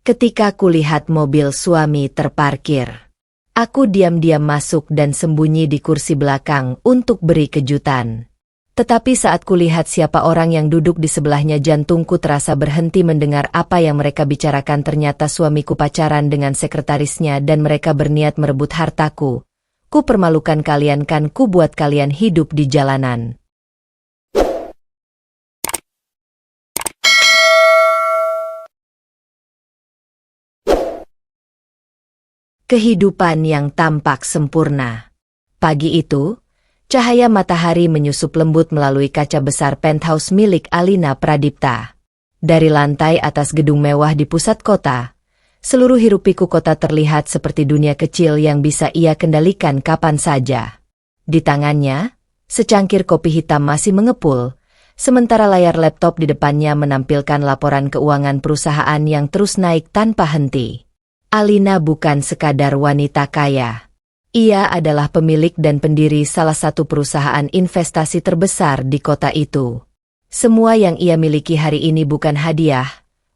Ketika kulihat mobil suami terparkir, aku diam-diam masuk dan sembunyi di kursi belakang untuk beri kejutan. Tetapi saat kulihat siapa orang yang duduk di sebelahnya, jantungku terasa berhenti mendengar apa yang mereka bicarakan. Ternyata suamiku pacaran dengan sekretarisnya dan mereka berniat merebut hartaku. Ku permalukan kalian, kan ku buat kalian hidup di jalanan. Kehidupan yang tampak sempurna. Pagi itu, cahaya matahari menyusup lembut melalui kaca besar penthouse milik Alina Pradipta. Dari lantai atas gedung mewah di pusat kota, seluruh hiruk-pikuk kota terlihat seperti dunia kecil yang bisa ia kendalikan kapan saja. Di tangannya, secangkir kopi hitam masih mengepul, sementara layar laptop di depannya menampilkan laporan keuangan perusahaan yang terus naik tanpa henti. Alina bukan sekadar wanita kaya. Ia adalah pemilik dan pendiri salah satu perusahaan investasi terbesar di kota itu. Semua yang ia miliki hari ini bukan hadiah,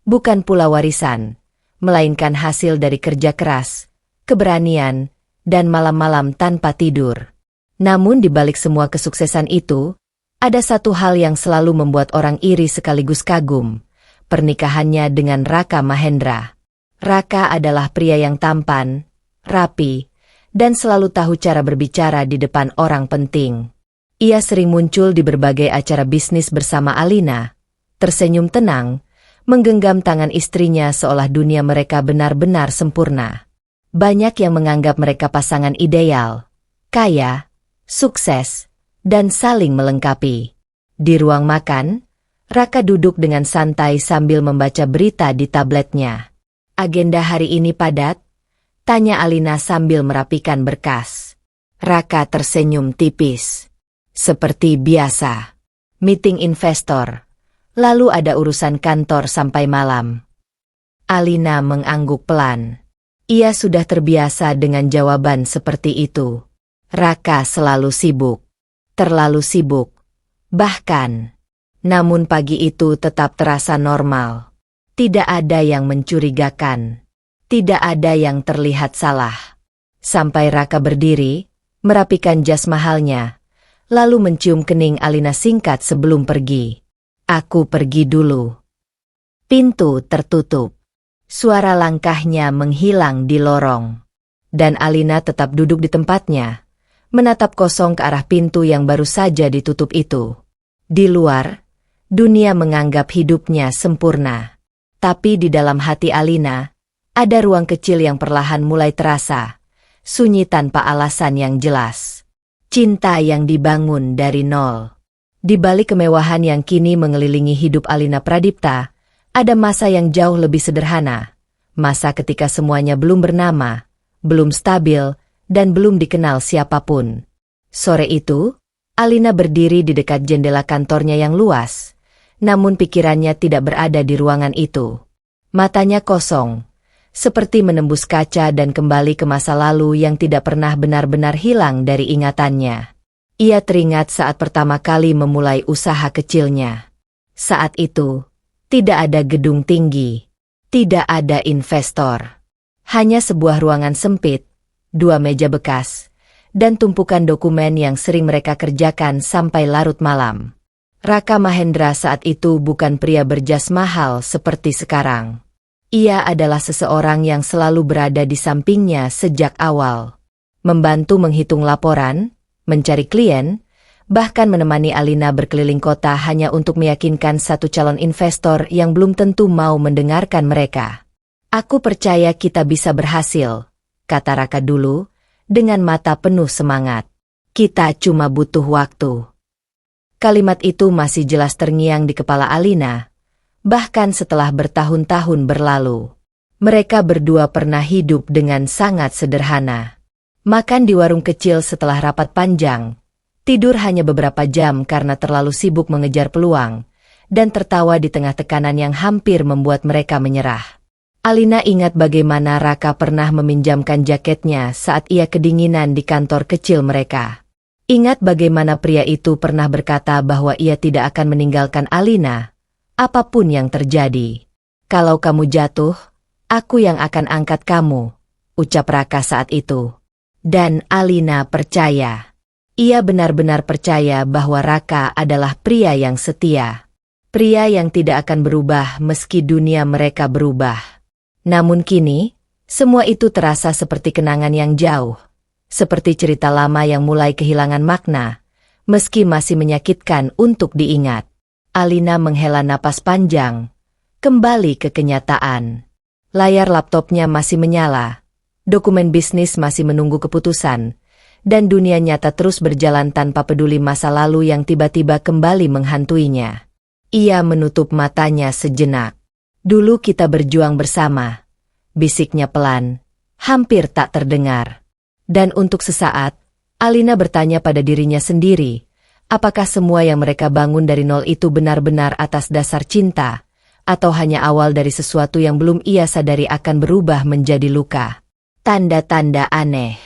bukan pula warisan, melainkan hasil dari kerja keras, keberanian, dan malam-malam tanpa tidur. Namun di balik semua kesuksesan itu, ada satu hal yang selalu membuat orang iri sekaligus kagum: pernikahannya dengan Raka Mahendra. Raka adalah pria yang tampan, rapi, dan selalu tahu cara berbicara di depan orang penting. Ia sering muncul di berbagai acara bisnis bersama Alina, tersenyum tenang, menggenggam tangan istrinya seolah dunia mereka benar-benar sempurna. Banyak yang menganggap mereka pasangan ideal, kaya, sukses, dan saling melengkapi. Di ruang makan, Raka duduk dengan santai sambil membaca berita di tabletnya. "Agenda hari ini padat?" tanya Alina sambil merapikan berkas. Raka tersenyum tipis. "Seperti biasa. Meeting investor. Lalu ada urusan kantor sampai malam." Alina mengangguk pelan. Ia sudah terbiasa dengan jawaban seperti itu. Raka selalu sibuk. Terlalu sibuk. Bahkan. Namun pagi itu tetap terasa normal. Tidak ada yang mencurigakan. Tidak ada yang terlihat salah. Sampai Raka berdiri, merapikan jas mahalnya, lalu mencium kening Alina singkat sebelum pergi. "Aku pergi dulu." Pintu tertutup. Suara langkahnya menghilang di lorong. Dan Alina tetap duduk di tempatnya, menatap kosong ke arah pintu yang baru saja ditutup itu. Di luar, dunia menganggap hidupnya sempurna. Tapi di dalam hati Alina, ada ruang kecil yang perlahan mulai terasa, sunyi tanpa alasan yang jelas. Cinta yang dibangun dari nol. Di balik kemewahan yang kini mengelilingi hidup Alina Pradipta, ada masa yang jauh lebih sederhana. Masa ketika semuanya belum bernama, belum stabil, dan belum dikenal siapapun. Sore itu, Alina berdiri di dekat jendela kantornya yang luas. Namun pikirannya tidak berada di ruangan itu. Matanya kosong, seperti menembus kaca dan kembali ke masa lalu yang tidak pernah benar-benar hilang dari ingatannya. Ia teringat saat pertama kali memulai usaha kecilnya. Saat itu, tidak ada gedung tinggi, tidak ada investor. Hanya sebuah ruangan sempit, 2 meja bekas, dan tumpukan dokumen yang sering mereka kerjakan sampai larut malam. Raka Mahendra saat itu bukan pria berjas mahal seperti sekarang. Ia adalah seseorang yang selalu berada di sampingnya sejak awal. Membantu menghitung laporan, mencari klien, bahkan menemani Alina berkeliling kota hanya untuk meyakinkan satu calon investor yang belum tentu mau mendengarkan mereka. "Aku percaya kita bisa berhasil," kata Raka dulu, dengan mata penuh semangat. "Kita cuma butuh waktu." Kalimat itu masih jelas terngiang di kepala Alina, bahkan setelah bertahun-tahun berlalu. Mereka berdua pernah hidup dengan sangat sederhana. Makan di warung kecil setelah rapat panjang, tidur hanya beberapa jam karena terlalu sibuk mengejar peluang, dan tertawa di tengah tekanan yang hampir membuat mereka menyerah. Alina ingat bagaimana Raka pernah meminjamkan jaketnya saat ia kedinginan di kantor kecil mereka. Ingat bagaimana pria itu pernah berkata bahwa ia tidak akan meninggalkan Alina, apapun yang terjadi. "Kalau kamu jatuh, Aku yang akan angkat kamu, ucap Raka saat itu. Dan Alina percaya. Ia benar-benar percaya bahwa Raka adalah pria yang setia. Pria yang tidak akan berubah meski dunia mereka berubah. Namun kini, semua itu terasa seperti kenangan yang jauh. Seperti cerita lama yang mulai kehilangan makna, meski masih menyakitkan untuk diingat. Alina menghela napas panjang, kembali ke kenyataan. Layar laptopnya masih menyala, dokumen bisnis masih menunggu keputusan, dan dunia nyata terus berjalan tanpa peduli masa lalu yang tiba-tiba kembali menghantuinya. Ia menutup matanya sejenak. Dulu kita berjuang bersama, bisiknya pelan, hampir tak terdengar. Dan untuk sesaat, Alina bertanya pada dirinya sendiri, apakah semua yang mereka bangun dari nol itu benar-benar atas dasar cinta, atau hanya awal dari sesuatu yang belum ia sadari akan berubah menjadi luka. Tanda-tanda aneh.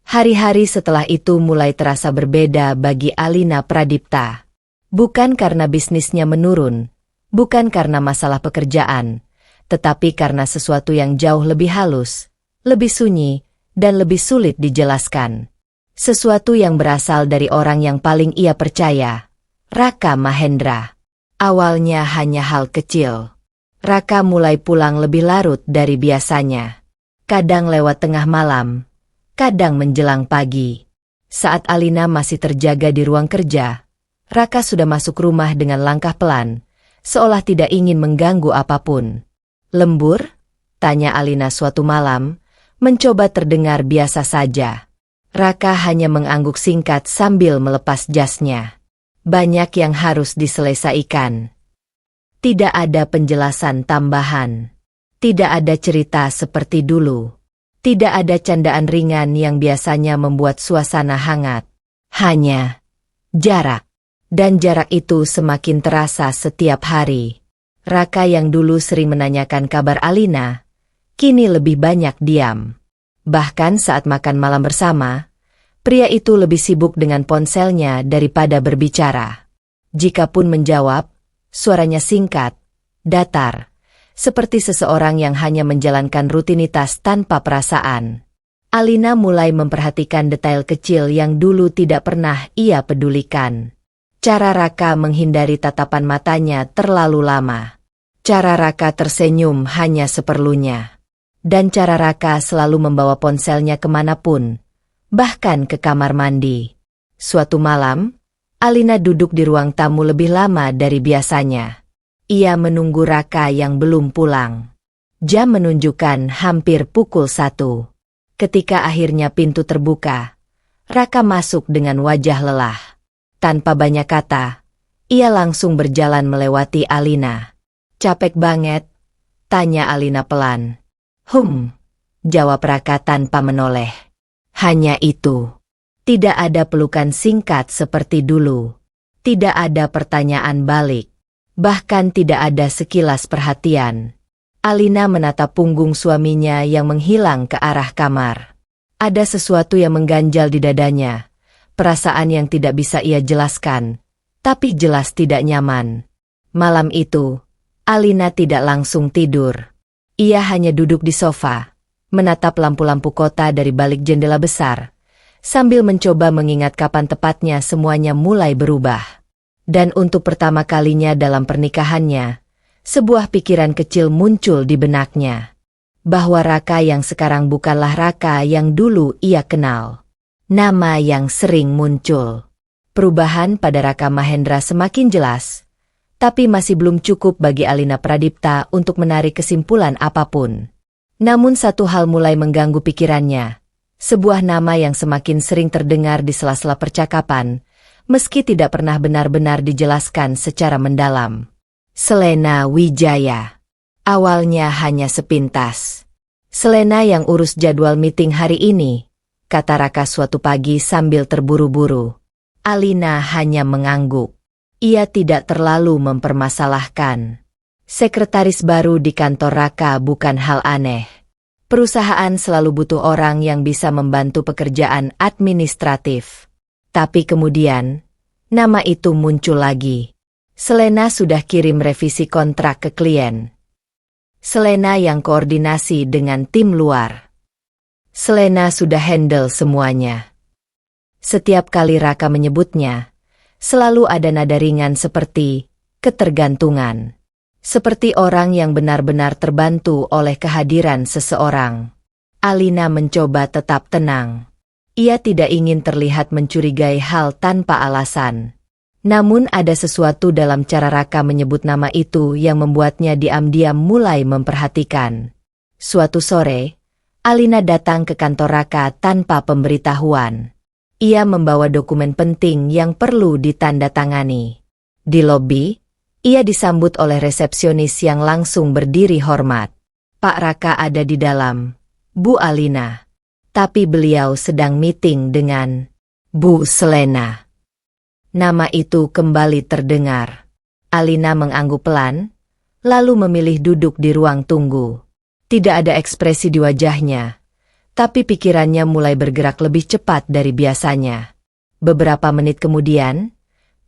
Hari-hari setelah itu mulai terasa berbeda bagi Alina Pradipta. Bukan karena bisnisnya menurun, bukan karena masalah pekerjaan, tetapi karena sesuatu yang jauh lebih halus, lebih sunyi, dan lebih sulit dijelaskan. Sesuatu yang berasal dari orang yang paling ia percaya, Raka Mahendra. Awalnya hanya hal kecil. Raka mulai pulang lebih larut dari biasanya. Kadang lewat tengah malam, kadang menjelang pagi. Saat Alina masih terjaga di ruang kerja, Raka sudah masuk rumah dengan langkah pelan, seolah tidak ingin mengganggu apapun. "Lembur?" tanya Alina suatu malam, mencoba terdengar biasa saja. Raka hanya mengangguk singkat sambil melepas jasnya. Banyak yang harus diselesaikan. Tidak ada penjelasan tambahan. Tidak ada cerita seperti dulu. Tidak ada candaan ringan yang biasanya membuat suasana hangat. Hanya jarak. Dan jarak itu semakin terasa setiap hari. Raka yang dulu sering menanyakan kabar Alina, kini lebih banyak diam. Bahkan saat makan malam bersama, pria itu lebih sibuk dengan ponselnya daripada berbicara. Jikapun menjawab, suaranya singkat, datar, seperti seseorang yang hanya menjalankan rutinitas tanpa perasaan. Alina mulai memperhatikan detail kecil yang dulu tidak pernah ia pedulikan. Cara Raka menghindari tatapan matanya terlalu lama. Cara Raka tersenyum hanya seperlunya. Dan cara Raka selalu membawa ponselnya kemanapun, bahkan ke kamar mandi. Suatu malam, Alina duduk di ruang tamu lebih lama dari biasanya. Ia menunggu Raka yang belum pulang. Jam menunjukkan hampir pukul 1. Ketika akhirnya pintu terbuka, Raka masuk dengan wajah lelah. Tanpa banyak kata, ia langsung berjalan melewati Alina. "Capek banget?" tanya Alina pelan. Jawab Raka tanpa menoleh. Hanya itu. Tidak ada pelukan singkat seperti dulu. Tidak ada pertanyaan balik. Bahkan tidak ada sekilas perhatian. Alina menatap punggung suaminya yang menghilang ke arah kamar. Ada sesuatu yang mengganjal di dadanya. Perasaan yang tidak bisa ia jelaskan, tapi jelas tidak nyaman. Malam itu, Alina tidak langsung tidur. Ia hanya duduk di sofa, menatap lampu-lampu kota dari balik jendela besar, sambil mencoba mengingat kapan tepatnya semuanya mulai berubah. Dan untuk pertama kalinya dalam pernikahannya, sebuah pikiran kecil muncul di benaknya. Bahwa Raka yang sekarang bukanlah Raka yang dulu ia kenal. Nama yang sering muncul. Perubahan pada Raka Mahendra semakin jelas, tapi masih belum cukup bagi Alina Pradipta untuk menarik kesimpulan apapun. Namun satu hal mulai mengganggu pikirannya. Sebuah nama yang semakin sering terdengar di sela-sela percakapan, meski tidak pernah benar-benar dijelaskan secara mendalam. Selena Wijaya. Awalnya hanya sepintas. "Selena yang urus jadwal meeting hari ini," kata Raka suatu pagi sambil terburu-buru. Alina hanya mengangguk. Ia tidak terlalu mempermasalahkan. Sekretaris baru di kantor Raka bukan hal aneh. Perusahaan selalu butuh orang yang bisa membantu pekerjaan administratif. Tapi kemudian, nama itu muncul lagi. Selena sudah kirim revisi kontrak ke klien. Selena yang koordinasi dengan tim luar. Selena sudah handle semuanya. Setiap kali Raka menyebutnya, selalu ada nada ringan seperti ketergantungan. Seperti orang yang benar-benar terbantu oleh kehadiran seseorang. Alina mencoba tetap tenang. Ia tidak ingin terlihat mencurigai hal tanpa alasan. Namun ada sesuatu dalam cara Raka menyebut nama itu yang membuatnya diam-diam mulai memperhatikan. Suatu sore, Alina datang ke kantor Raka tanpa pemberitahuan. Ia membawa dokumen penting yang perlu ditandatangani. Di lobi, ia disambut oleh resepsionis yang langsung berdiri hormat. Pak Raka ada di dalam, Bu Alina. Tapi beliau sedang meeting dengan Bu Selena. Nama itu kembali terdengar. Alina mengangguk pelan, lalu memilih duduk di ruang tunggu. Tidak ada ekspresi di wajahnya, tapi pikirannya mulai bergerak lebih cepat dari biasanya. Beberapa menit kemudian,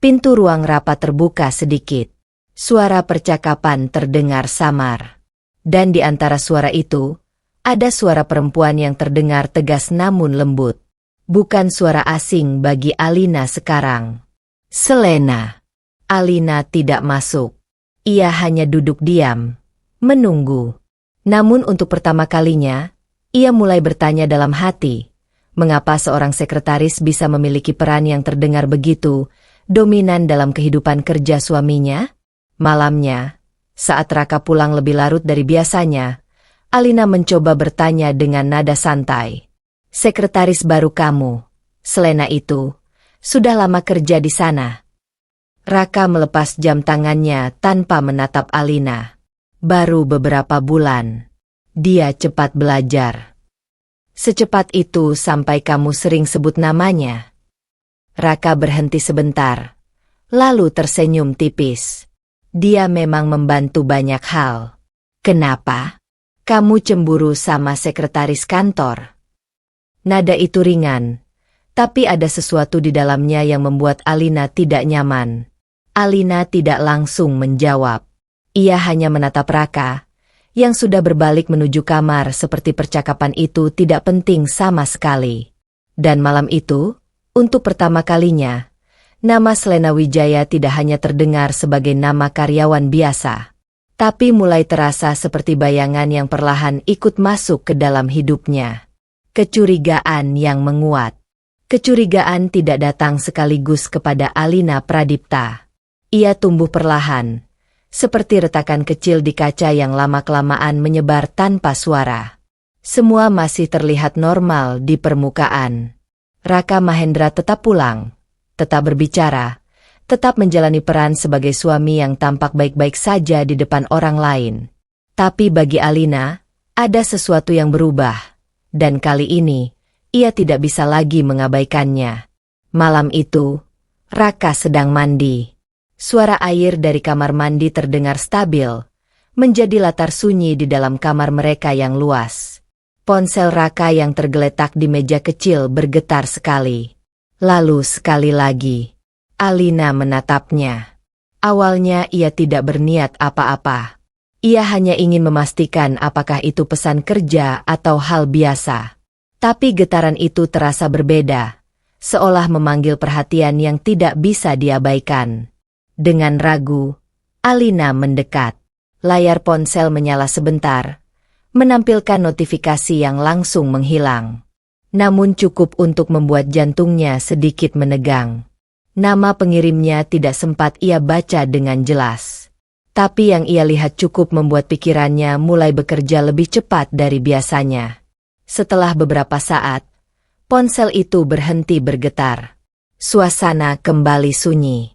pintu ruang rapat terbuka sedikit. Suara percakapan terdengar samar. Dan di antara suara itu, ada suara perempuan yang terdengar tegas namun lembut. Bukan suara asing bagi Alina sekarang. Selena. Alina tidak masuk. Ia hanya duduk diam, menunggu. Namun untuk pertama kalinya, ia mulai bertanya dalam hati, mengapa seorang sekretaris bisa memiliki peran yang terdengar begitu dominan dalam kehidupan kerja suaminya? Malamnya, saat Raka pulang lebih larut dari biasanya, Alina mencoba bertanya dengan nada santai. Sekretaris baru kamu, Selena itu, sudah lama kerja di sana. Raka melepas jam tangannya tanpa menatap Alina. Baru beberapa bulan. Dia cepat belajar. Secepat itu sampai kamu sering sebut namanya. Raka berhenti sebentar, lalu tersenyum tipis. Dia memang membantu banyak hal. Kenapa? Kamu cemburu sama sekretaris kantor? Nada itu ringan, tapi ada sesuatu di dalamnya yang membuat Alina tidak nyaman. Alina tidak langsung menjawab. Ia hanya menatap Raka, yang sudah berbalik menuju kamar seperti percakapan itu tidak penting sama sekali. Dan malam itu, untuk pertama kalinya, nama Selena Wijaya tidak hanya terdengar sebagai nama karyawan biasa, tapi mulai terasa seperti bayangan yang perlahan ikut masuk ke dalam hidupnya. Kecurigaan yang menguat. Kecurigaan tidak datang sekaligus kepada Alina Pradipta. Ia tumbuh perlahan, seperti retakan kecil di kaca yang lama-kelamaan menyebar tanpa suara. Semua masih terlihat normal di permukaan. Raka Mahendra tetap pulang, tetap berbicara, tetap menjalani peran sebagai suami yang tampak baik-baik saja di depan orang lain. Tapi bagi Alina, ada sesuatu yang berubah. Dan kali ini, ia tidak bisa lagi mengabaikannya. Malam itu, Raka sedang mandi. Suara air dari kamar mandi terdengar stabil, menjadi latar sunyi di dalam kamar mereka yang luas. Ponsel Raka yang tergeletak di meja kecil bergetar sekali. Lalu sekali lagi. Alina menatapnya. Awalnya ia tidak berniat apa-apa. Ia hanya ingin memastikan apakah itu pesan kerja atau hal biasa. Tapi getaran itu terasa berbeda, seolah memanggil perhatian yang tidak bisa diabaikan. Dengan ragu, Alina mendekat. Layar ponsel menyala sebentar, menampilkan notifikasi yang langsung menghilang. Namun cukup untuk membuat jantungnya sedikit menegang. Nama pengirimnya tidak sempat ia baca dengan jelas. Tapi yang ia lihat cukup membuat pikirannya mulai bekerja lebih cepat dari biasanya. Setelah beberapa saat, ponsel itu berhenti bergetar. Suasana kembali sunyi.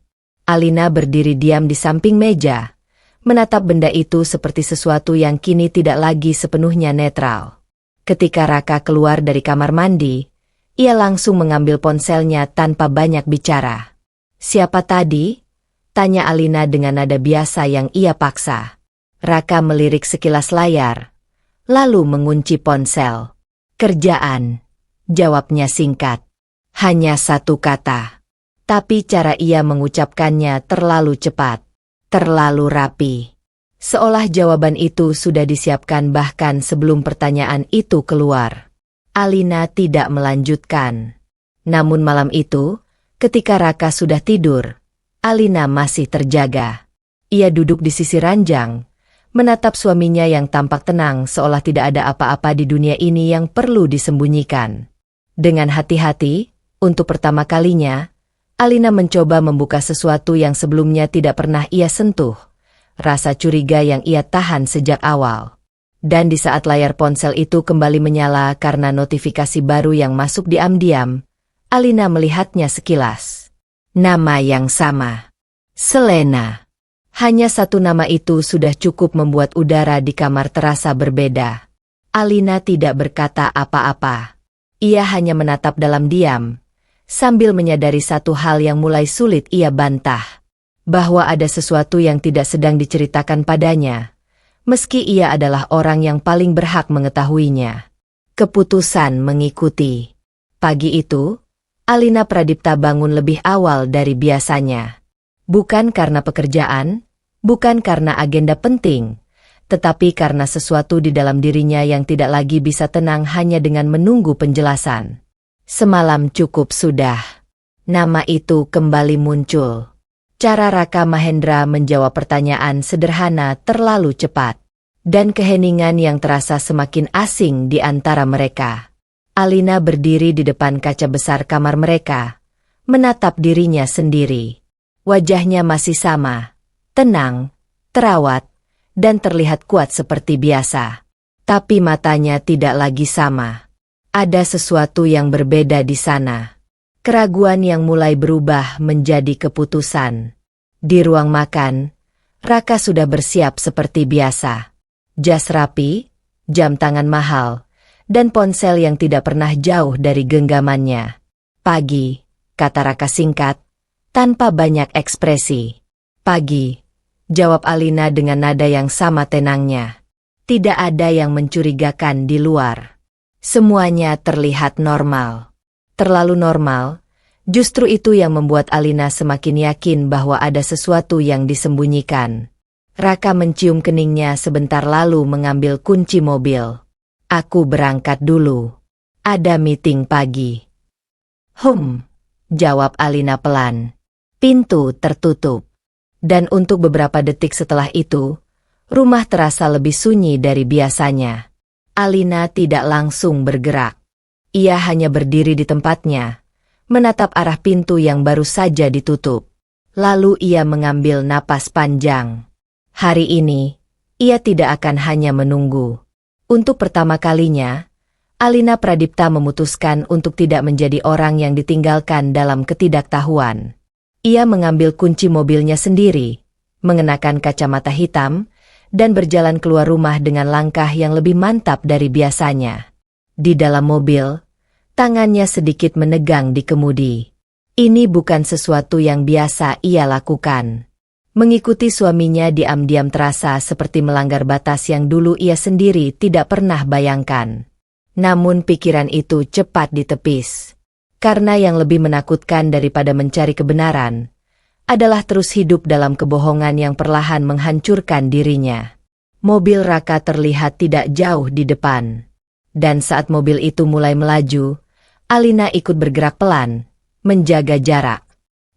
Alina berdiri diam di samping meja, menatap benda itu seperti sesuatu yang kini tidak lagi sepenuhnya netral. Ketika Raka keluar dari kamar mandi, ia langsung mengambil ponselnya tanpa banyak bicara. Siapa tadi? Tanya Alina dengan nada biasa yang ia paksa. Raka melirik sekilas layar, lalu mengunci ponsel. Kerjaan, jawabnya singkat. Hanya satu kata. Tapi cara ia mengucapkannya terlalu cepat, terlalu rapi. Seolah jawaban itu sudah disiapkan bahkan sebelum pertanyaan itu keluar. Alina tidak melanjutkan. Namun malam itu, ketika Raka sudah tidur, Alina masih terjaga. Ia duduk di sisi ranjang, menatap suaminya yang tampak tenang seolah tidak ada apa-apa di dunia ini yang perlu disembunyikan. Dengan hati-hati, untuk pertama kalinya, Alina mencoba membuka sesuatu yang sebelumnya tidak pernah ia sentuh. Rasa curiga yang ia tahan sejak awal. Dan di saat layar ponsel itu kembali menyala karena notifikasi baru yang masuk diam-diam, Alina melihatnya sekilas. Nama yang sama. Selena. Hanya satu nama itu sudah cukup membuat udara di kamar terasa berbeda. Alina tidak berkata apa-apa. Ia hanya menatap dalam diam, sambil menyadari satu hal yang mulai sulit ia bantah. Bahwa ada sesuatu yang tidak sedang diceritakan padanya, meski ia adalah orang yang paling berhak mengetahuinya. Keputusan mengikuti. Pagi itu, Alina Pradipta bangun lebih awal dari biasanya. Bukan karena pekerjaan, bukan karena agenda penting, tetapi karena sesuatu di dalam dirinya yang tidak lagi bisa tenang hanya dengan menunggu penjelasan. Semalam cukup sudah. Nama itu kembali muncul. Cara Raka Mahendra menjawab pertanyaan sederhana terlalu cepat. Dan keheningan yang terasa semakin asing di antara mereka. Alina berdiri di depan kaca besar kamar mereka, menatap dirinya sendiri. Wajahnya masih sama, tenang, terawat, dan terlihat kuat seperti biasa. Tapi matanya tidak lagi sama. Ada sesuatu yang berbeda di sana. Keraguan yang mulai berubah menjadi keputusan. Di ruang makan, Raka sudah bersiap seperti biasa. Jas rapi, jam tangan mahal, dan ponsel yang tidak pernah jauh dari genggamannya. Pagi, kata Raka singkat, tanpa banyak ekspresi. Pagi, jawab Alina dengan nada yang sama tenangnya. Tidak ada yang mencurigakan di luar. Semuanya terlihat normal. Terlalu normal, justru itu yang membuat Alina semakin yakin bahwa ada sesuatu yang disembunyikan. Raka mencium keningnya sebentar lalu mengambil kunci mobil. Aku berangkat dulu. Ada meeting pagi. Jawab Alina pelan. Pintu tertutup. Dan untuk beberapa detik setelah itu, rumah terasa lebih sunyi dari biasanya. Alina tidak langsung bergerak. Ia hanya berdiri di tempatnya, menatap arah pintu yang baru saja ditutup. Lalu ia mengambil napas panjang. Hari ini, ia tidak akan hanya menunggu. Untuk pertama kalinya, Alina Pradipta memutuskan untuk tidak menjadi orang yang ditinggalkan dalam ketidaktahuan. Ia mengambil kunci mobilnya sendiri, mengenakan kacamata hitam, dan berjalan keluar rumah dengan langkah yang lebih mantap dari biasanya. Di dalam mobil, tangannya sedikit menegang di kemudi. Ini bukan sesuatu yang biasa ia lakukan. Mengikuti suaminya diam-diam terasa seperti melanggar batas yang dulu ia sendiri tidak pernah bayangkan. Namun pikiran itu cepat ditepis. Karena yang lebih menakutkan daripada mencari kebenaran adalah terus hidup dalam kebohongan yang perlahan menghancurkan dirinya. Mobil Raka terlihat tidak jauh di depan. Dan saat mobil itu mulai melaju, Alina ikut bergerak pelan, menjaga jarak.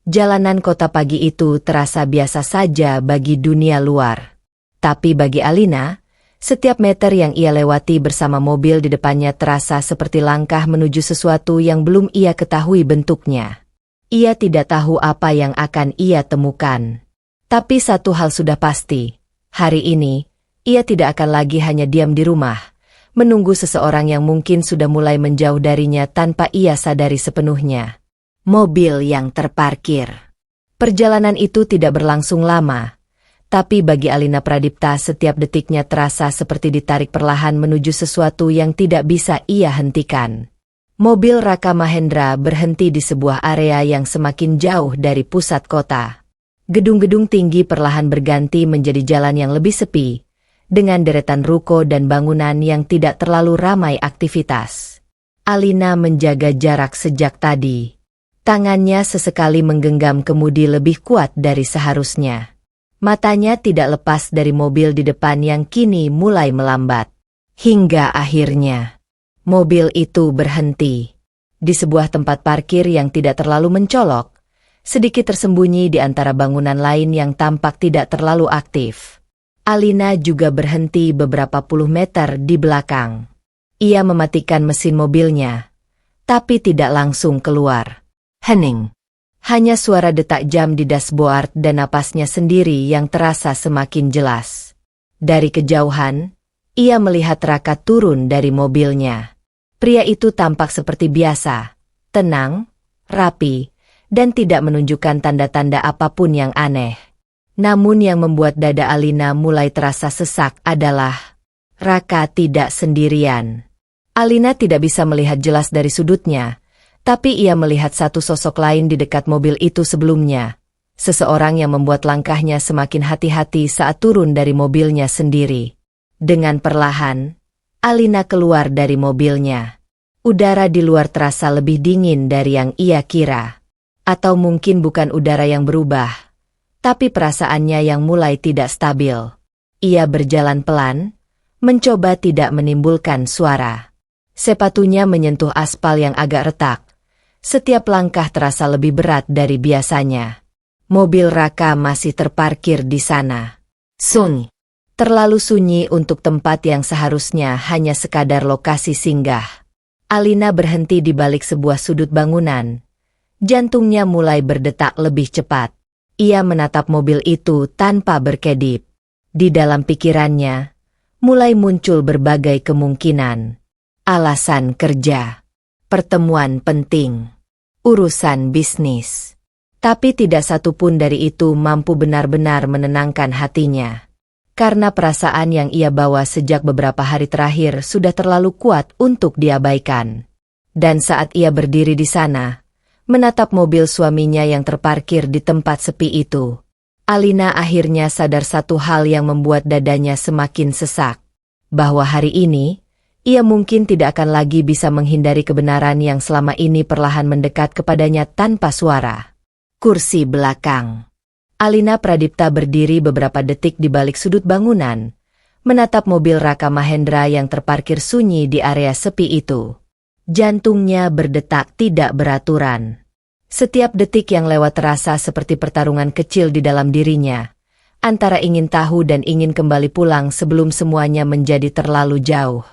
Jalanan kota pagi itu terasa biasa saja bagi dunia luar. Tapi bagi Alina, setiap meter yang ia lewati bersama mobil di depannya terasa seperti langkah menuju sesuatu yang belum ia ketahui bentuknya. Ia tidak tahu apa yang akan ia temukan. Tapi satu hal sudah pasti, hari ini, ia tidak akan lagi hanya diam di rumah, menunggu seseorang yang mungkin sudah mulai menjauh darinya tanpa ia sadari sepenuhnya. Mobil yang terparkir. Perjalanan itu tidak berlangsung lama, tapi bagi Alina Pradipta setiap detiknya terasa seperti ditarik perlahan menuju sesuatu yang tidak bisa ia hentikan. Mobil Raka Mahendra berhenti di sebuah area yang semakin jauh dari pusat kota. Gedung-gedung tinggi perlahan berganti menjadi jalan yang lebih sepi, dengan deretan ruko dan bangunan yang tidak terlalu ramai aktivitas. Alina menjaga jarak sejak tadi. Tangannya sesekali menggenggam kemudi lebih kuat dari seharusnya. Matanya tidak lepas dari mobil di depan yang kini mulai melambat. Hingga akhirnya, mobil itu berhenti di sebuah tempat parkir yang tidak terlalu mencolok, sedikit tersembunyi di antara bangunan lain yang tampak tidak terlalu aktif. Alina juga berhenti beberapa puluh meter di belakang. Ia mematikan mesin mobilnya, tapi tidak langsung keluar. Hening. Hanya suara detak jam di dashboard dan napasnya sendiri yang terasa semakin jelas. Dari kejauhan, ia melihat Raka turun dari mobilnya. Pria itu tampak seperti biasa, tenang, rapi, dan tidak menunjukkan tanda-tanda apapun yang aneh. Namun yang membuat dada Alina mulai terasa sesak adalah Raka tidak sendirian. Alina tidak bisa melihat jelas dari sudutnya, tapi ia melihat satu sosok lain di dekat mobil itu sebelumnya. Seseorang yang membuat langkahnya semakin hati-hati saat turun dari mobilnya sendiri. Dengan perlahan, Alina keluar dari mobilnya. Udara di luar terasa lebih dingin dari yang ia kira. Atau mungkin bukan udara yang berubah, tapi perasaannya yang mulai tidak stabil. Ia berjalan pelan, mencoba tidak menimbulkan suara. Sepatunya menyentuh aspal yang agak retak. Setiap langkah terasa lebih berat dari biasanya. Mobil Raka masih terparkir di sana. Sunyi. Terlalu sunyi untuk tempat yang seharusnya hanya sekadar lokasi singgah. Alina berhenti di balik sebuah sudut bangunan. Jantungnya mulai berdetak lebih cepat. Ia menatap mobil itu tanpa berkedip. Di dalam pikirannya, mulai muncul berbagai kemungkinan. Alasan kerja, pertemuan penting, urusan bisnis. Tapi tidak satupun dari itu mampu benar-benar menenangkan hatinya. Karena perasaan yang ia bawa sejak beberapa hari terakhir sudah terlalu kuat untuk diabaikan. Dan saat ia berdiri di sana, menatap mobil suaminya yang terparkir di tempat sepi itu, Alina akhirnya sadar satu hal yang membuat dadanya semakin sesak. Bahwa hari ini, ia mungkin tidak akan lagi bisa menghindari kebenaran yang selama ini perlahan mendekat kepadanya tanpa suara. Kursi belakang. Alina Pradipta berdiri beberapa detik di balik sudut bangunan, menatap mobil Raka Mahendra yang terparkir sunyi di area sepi itu. Jantungnya berdetak tidak beraturan. Setiap detik yang lewat terasa seperti pertarungan kecil di dalam dirinya, antara ingin tahu dan ingin kembali pulang sebelum semuanya menjadi terlalu jauh.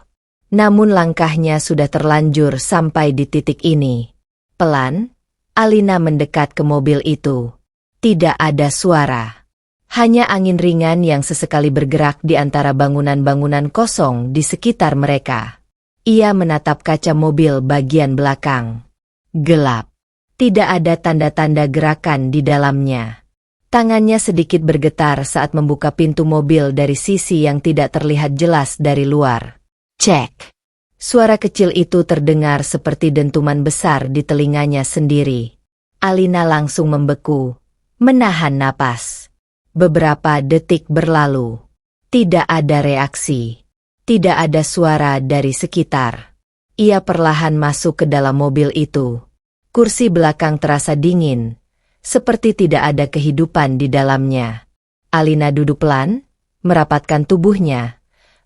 Namun langkahnya sudah terlanjur sampai di titik ini. Pelan, Alina mendekat ke mobil itu. Tidak ada suara. Hanya angin ringan yang sesekali bergerak di antara bangunan-bangunan kosong di sekitar mereka. Ia menatap kaca mobil bagian belakang. Gelap. Tidak ada tanda-tanda gerakan di dalamnya. Tangannya sedikit bergetar saat membuka pintu mobil dari sisi yang tidak terlihat jelas dari luar. Cek. Suara kecil itu terdengar seperti dentuman besar di telinganya sendiri. Alina langsung membeku, menahan napas. Beberapa detik berlalu. Tidak ada reaksi. Tidak ada suara dari sekitar. Ia perlahan masuk ke dalam mobil itu. Kursi belakang terasa dingin, seperti tidak ada kehidupan di dalamnya. Alina duduk pelan, merapatkan tubuhnya,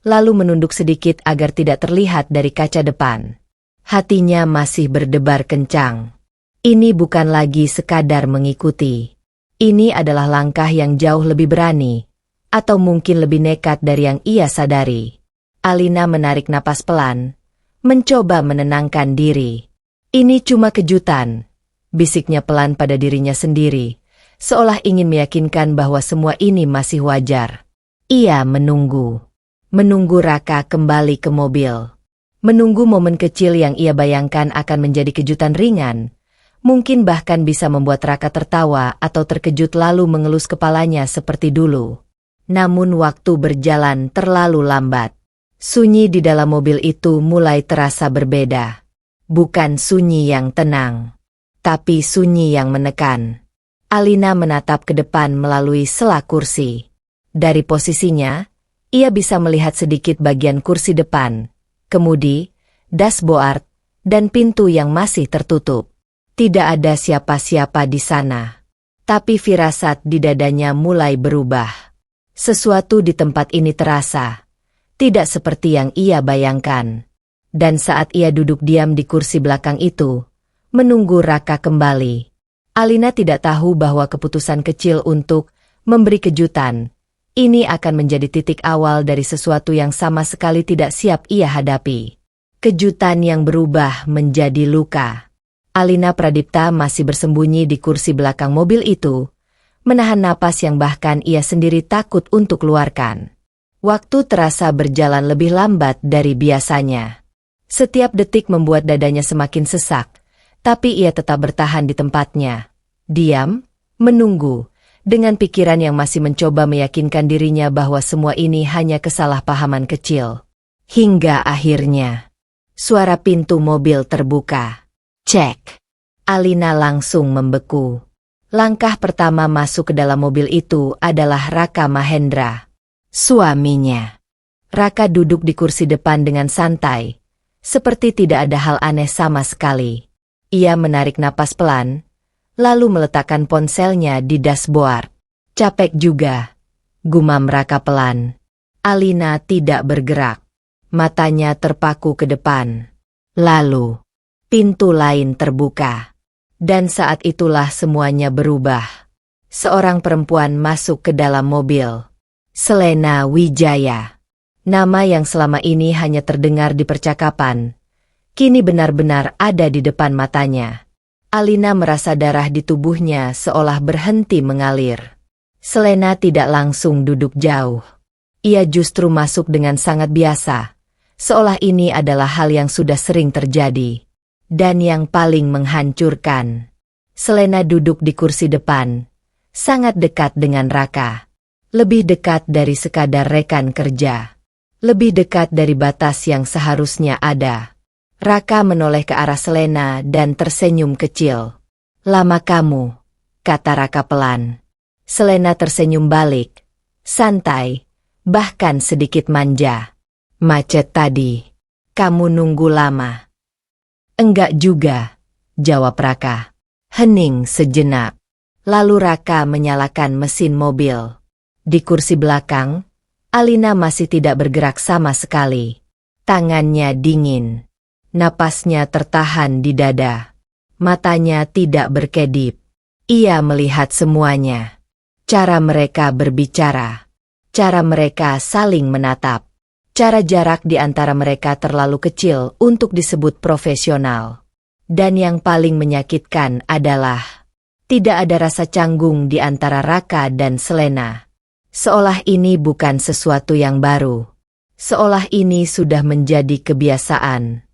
lalu menunduk sedikit agar tidak terlihat dari kaca depan. Hatinya masih berdebar kencang. Ini bukan lagi sekadar mengikuti. Ini adalah langkah yang jauh lebih berani, atau mungkin lebih nekat dari yang ia sadari. Alina menarik napas pelan, mencoba menenangkan diri. Ini cuma kejutan, bisiknya pelan pada dirinya sendiri, seolah ingin meyakinkan bahwa semua ini masih wajar. Ia menunggu. Menunggu Raka kembali ke mobil. Menunggu momen kecil yang ia bayangkan akan menjadi kejutan ringan. Mungkin bahkan bisa membuat Raka tertawa atau terkejut lalu mengelus kepalanya seperti dulu. Namun waktu berjalan terlalu lambat. Sunyi di dalam mobil itu mulai terasa berbeda. Bukan sunyi yang tenang, tapi sunyi yang menekan. Alina menatap ke depan melalui sela kursi. Dari posisinya, ia bisa melihat sedikit bagian kursi depan, kemudi, dashboard, dan pintu yang masih tertutup. Tidak ada siapa-siapa di sana. Tapi firasat di dadanya mulai berubah. Sesuatu di tempat ini terasa tidak seperti yang ia bayangkan. Dan saat ia duduk diam di kursi belakang itu, menunggu Raka kembali, Alina tidak tahu bahwa keputusan kecil untuk memberi kejutan ini akan menjadi titik awal dari sesuatu yang sama sekali tidak siap ia hadapi. Kejutan yang berubah menjadi luka. Alina Pradipta masih bersembunyi di kursi belakang mobil itu, menahan napas yang bahkan ia sendiri takut untuk keluarkan. Waktu terasa berjalan lebih lambat dari biasanya. Setiap detik membuat dadanya semakin sesak, tapi ia tetap bertahan di tempatnya. Diam, menunggu, dengan pikiran yang masih mencoba meyakinkan dirinya bahwa semua ini hanya kesalahpahaman kecil. Hingga akhirnya, suara pintu mobil terbuka. Cek. Alina langsung membeku. Langkah pertama masuk ke dalam mobil itu adalah Raka Mahendra, suaminya. Raka duduk di kursi depan dengan santai, seperti tidak ada hal aneh sama sekali. Ia menarik napas pelan, lalu meletakkan ponselnya di dashboard. Capek juga, gumam Raka pelan. Alina tidak bergerak. Matanya terpaku ke depan. Lalu, pintu lain terbuka. Dan saat itulah semuanya berubah. Seorang perempuan masuk ke dalam mobil. Selena Wijaya. Nama yang selama ini hanya terdengar di percakapan, kini benar-benar ada di depan matanya. Alina merasa darah di tubuhnya seolah berhenti mengalir. Selena tidak langsung duduk jauh. Ia justru masuk dengan sangat biasa, seolah ini adalah hal yang sudah sering terjadi. Dan yang paling menghancurkan, Selena duduk di kursi depan, sangat dekat dengan Raka. Lebih dekat dari sekadar rekan kerja. Lebih dekat dari batas yang seharusnya ada. Raka menoleh ke arah Selena dan tersenyum kecil. Lama kamu, kata Raka pelan. Selena tersenyum balik, santai, bahkan sedikit manja. Macet tadi, kamu nunggu lama. Enggak juga, jawab Raka. Hening sejenak. Lalu Raka menyalakan mesin mobil. Di kursi belakang, Alina masih tidak bergerak sama sekali. Tangannya dingin. Napasnya tertahan di dada. Matanya tidak berkedip. Ia melihat semuanya. Cara mereka berbicara. Cara mereka saling menatap. Cara jarak di antara mereka terlalu kecil untuk disebut profesional. Dan yang paling menyakitkan adalah tidak ada rasa canggung di antara Raka dan Selena. Seolah ini bukan sesuatu yang baru. Seolah ini sudah menjadi kebiasaan.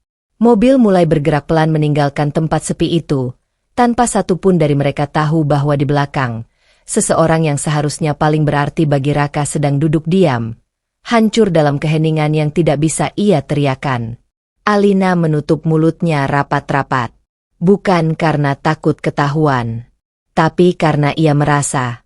Mobil mulai bergerak pelan meninggalkan tempat sepi itu, tanpa satupun dari mereka tahu bahwa di belakang, seseorang yang seharusnya paling berarti bagi Raka sedang duduk diam. Hancur dalam keheningan yang tidak bisa ia teriakan. Alina menutup mulutnya rapat-rapat. Bukan karena takut ketahuan, tapi karena ia merasa,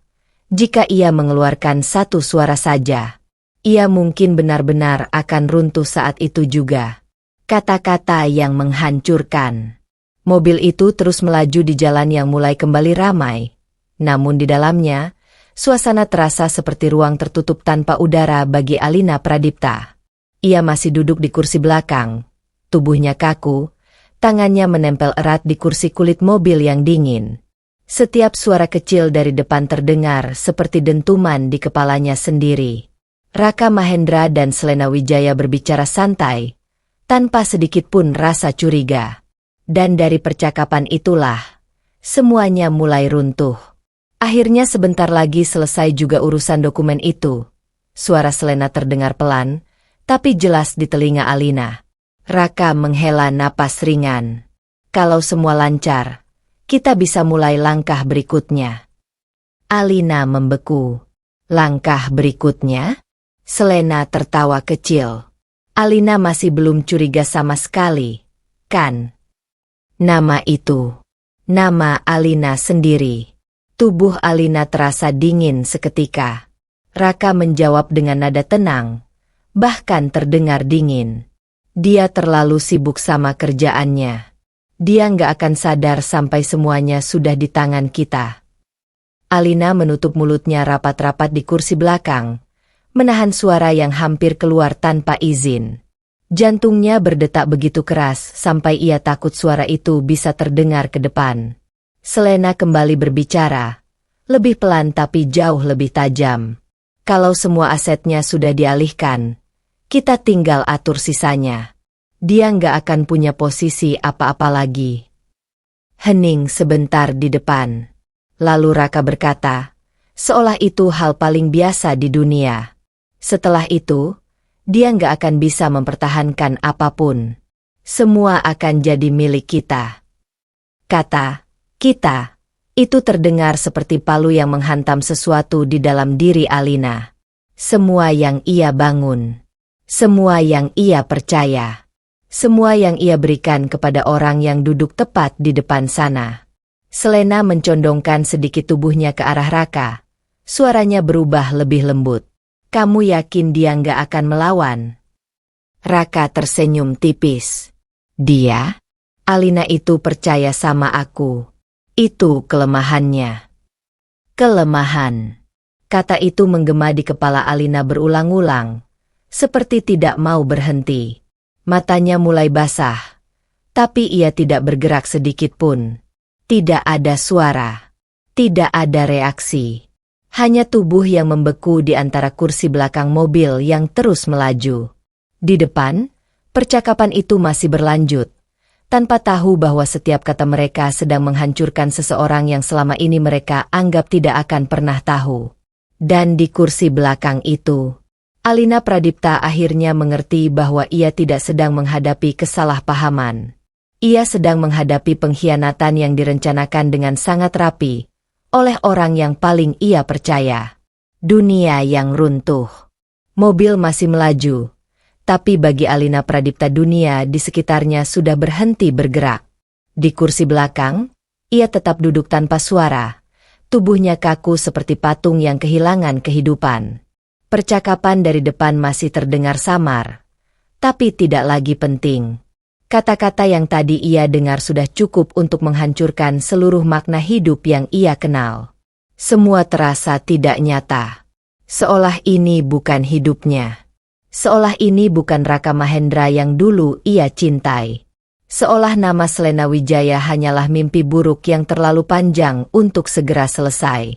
jika ia mengeluarkan satu suara saja, ia mungkin benar-benar akan runtuh saat itu juga. Kata-kata yang menghancurkan. Mobil itu terus melaju di jalan yang mulai kembali ramai. Namun di dalamnya, suasana terasa seperti ruang tertutup tanpa udara bagi Alina Pradipta. Ia masih duduk di kursi belakang. Tubuhnya kaku, tangannya menempel erat di kursi kulit mobil yang dingin. Setiap suara kecil dari depan terdengar seperti dentuman di kepalanya sendiri. Raka Mahendra dan Selena Wijaya berbicara santai, tanpa sedikit pun rasa curiga. Dan dari percakapan itulah, semuanya mulai runtuh. Akhirnya sebentar lagi selesai juga urusan dokumen itu. Suara Selena terdengar pelan, tapi jelas di telinga Alina. Raka menghela napas ringan. Kalau semua lancar, kita bisa mulai langkah berikutnya. Alina membeku. Langkah berikutnya? Selena tertawa kecil. Alina masih belum curiga sama sekali, kan? Nama itu. Nama Alina sendiri. Tubuh Alina terasa dingin seketika. Raka menjawab dengan nada tenang, bahkan terdengar dingin. Dia terlalu sibuk sama kerjaannya. Dia nggak akan sadar sampai semuanya sudah di tangan kita. Alina menutup mulutnya rapat-rapat di kursi belakang, menahan suara yang hampir keluar tanpa izin. Jantungnya berdetak begitu keras sampai ia takut suara itu bisa terdengar ke depan. Selena kembali berbicara, lebih pelan tapi jauh lebih tajam. Kalau semua asetnya sudah dialihkan, kita tinggal atur sisanya. Dia nggak akan punya posisi apa-apa lagi. Hening sebentar di depan. Lalu Raka berkata, seolah itu hal paling biasa di dunia. Setelah itu, dia nggak akan bisa mempertahankan apapun. Semua akan jadi milik kita. Kata, kita, itu terdengar seperti palu yang menghantam sesuatu di dalam diri Alina. Semua yang ia bangun. Semua yang ia percaya. Semua yang ia berikan kepada orang yang duduk tepat di depan sana. Selena mencondongkan sedikit tubuhnya ke arah Raka. Suaranya berubah lebih lembut. Kamu yakin dia nggak akan melawan? Raka tersenyum tipis. Dia? Alina itu percaya sama aku. Itu kelemahannya. Kelemahan. Kata itu menggema di kepala Alina berulang-ulang. Seperti tidak mau berhenti. Matanya mulai basah. Tapi ia tidak bergerak sedikit pun. Tidak ada suara. Tidak ada reaksi. Hanya tubuh yang membeku di antara kursi belakang mobil yang terus melaju. Di depan, percakapan itu masih berlanjut. Tanpa tahu bahwa setiap kata mereka sedang menghancurkan seseorang yang selama ini mereka anggap tidak akan pernah tahu. Dan di kursi belakang itu, Alina Pradipta akhirnya mengerti bahwa ia tidak sedang menghadapi kesalahpahaman. Ia sedang menghadapi pengkhianatan yang direncanakan dengan sangat rapi oleh orang yang paling ia percaya. Dunia yang runtuh. Mobil masih melaju, tapi bagi Alina Pradipta dunia di sekitarnya sudah berhenti bergerak. Di kursi belakang, ia tetap duduk tanpa suara. Tubuhnya kaku seperti patung yang kehilangan kehidupan. Percakapan dari depan masih terdengar samar, tapi tidak lagi penting. Kata-kata yang tadi ia dengar sudah cukup untuk menghancurkan seluruh makna hidup yang ia kenal. Semua terasa tidak nyata. Seolah ini bukan hidupnya. Seolah ini bukan Raka Mahendra yang dulu ia cintai. Seolah nama Selena Wijaya hanyalah mimpi buruk yang terlalu panjang untuk segera selesai.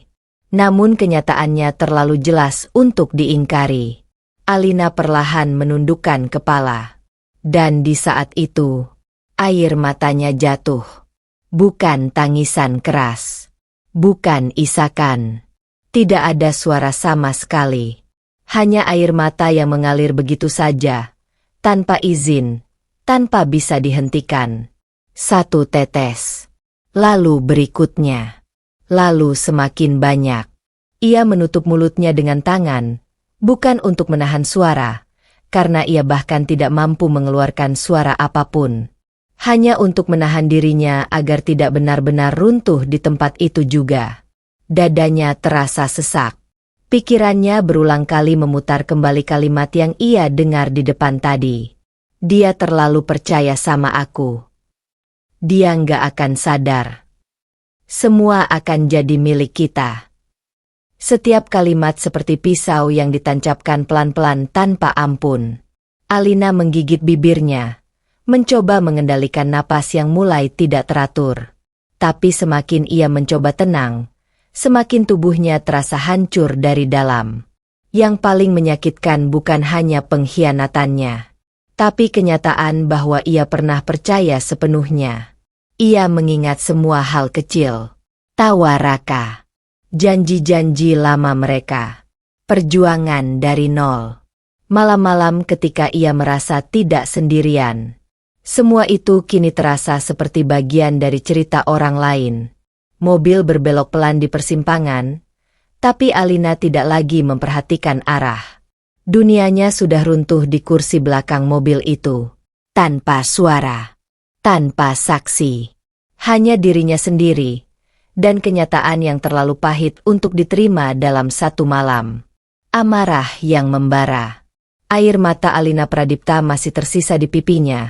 Namun kenyataannya terlalu jelas untuk diingkari. Alina perlahan menundukkan kepala. Dan di saat itu, air matanya jatuh. Bukan tangisan keras. Bukan isakan. Tidak ada suara sama sekali. Hanya air mata yang mengalir begitu saja. Tanpa izin. Tanpa bisa dihentikan. Satu tetes. Lalu berikutnya. Lalu semakin banyak. Ia menutup mulutnya dengan tangan. Bukan untuk menahan suara. Karena ia bahkan tidak mampu mengeluarkan suara apapun. Hanya untuk menahan dirinya agar tidak benar-benar runtuh di tempat itu juga. Dadanya terasa sesak. Pikirannya berulang kali memutar kembali kalimat yang ia dengar di depan tadi. Dia terlalu percaya sama aku. Dia nggak akan sadar. Semua akan jadi milik kita. Setiap kalimat seperti pisau yang ditancapkan pelan-pelan tanpa ampun. Alina menggigit bibirnya, mencoba mengendalikan napas yang mulai tidak teratur. Tapi semakin ia mencoba tenang, semakin tubuhnya terasa hancur dari dalam. Yang paling menyakitkan bukan hanya pengkhianatannya, tapi kenyataan bahwa ia pernah percaya sepenuhnya. Ia mengingat semua hal kecil. Tawa Raka. Janji-janji lama mereka. Perjuangan dari nol. Malam-malam ketika ia merasa tidak sendirian. Semua itu kini terasa seperti bagian dari cerita orang lain. Mobil berbelok pelan di persimpangan, tapi Alina tidak lagi memperhatikan arah. Dunianya sudah runtuh di kursi belakang mobil itu. Tanpa suara. Tanpa saksi. Hanya dirinya sendiri. Dan kenyataan yang terlalu pahit untuk diterima dalam satu malam. Amarah yang membara. Air mata Alina Pradipta masih tersisa di pipinya.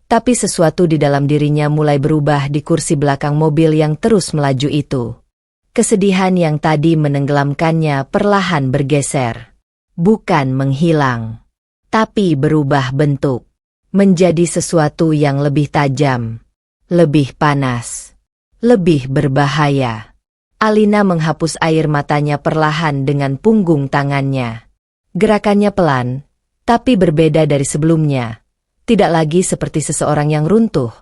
Tapi sesuatu di dalam dirinya mulai berubah di kursi belakang mobil yang terus melaju itu. Kesedihan yang tadi menenggelamkannya perlahan bergeser. Bukan menghilang, tapi berubah bentuk. Menjadi sesuatu yang lebih tajam, lebih panas, lebih berbahaya. Alina menghapus air matanya perlahan dengan punggung tangannya. Gerakannya pelan, tapi berbeda dari sebelumnya. Tidak lagi seperti seseorang yang runtuh,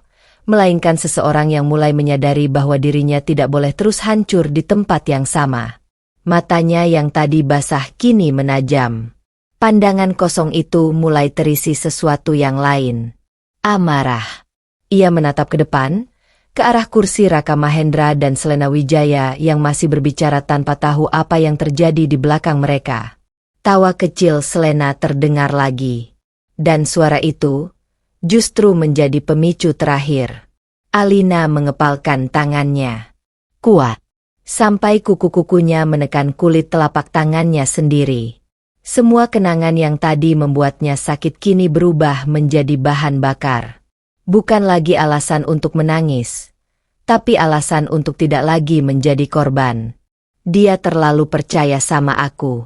melainkan seseorang yang mulai menyadari bahwa dirinya tidak boleh terus hancur di tempat yang sama. Matanya yang tadi basah kini menajam. Pandangan kosong itu mulai terisi sesuatu yang lain. Amarah. Ia menatap ke depan, ke arah kursi Raka Mahendra dan Selena Wijaya yang masih berbicara tanpa tahu apa yang terjadi di belakang mereka. Tawa kecil Selena terdengar lagi. Dan suara itu justru menjadi pemicu terakhir. Alina mengepalkan tangannya. Kuat. Sampai kuku-kukunya menekan kulit telapak tangannya sendiri. Semua kenangan yang tadi membuatnya sakit kini berubah menjadi bahan bakar. Bukan lagi alasan untuk menangis, tapi alasan untuk tidak lagi menjadi korban. Dia terlalu percaya sama aku.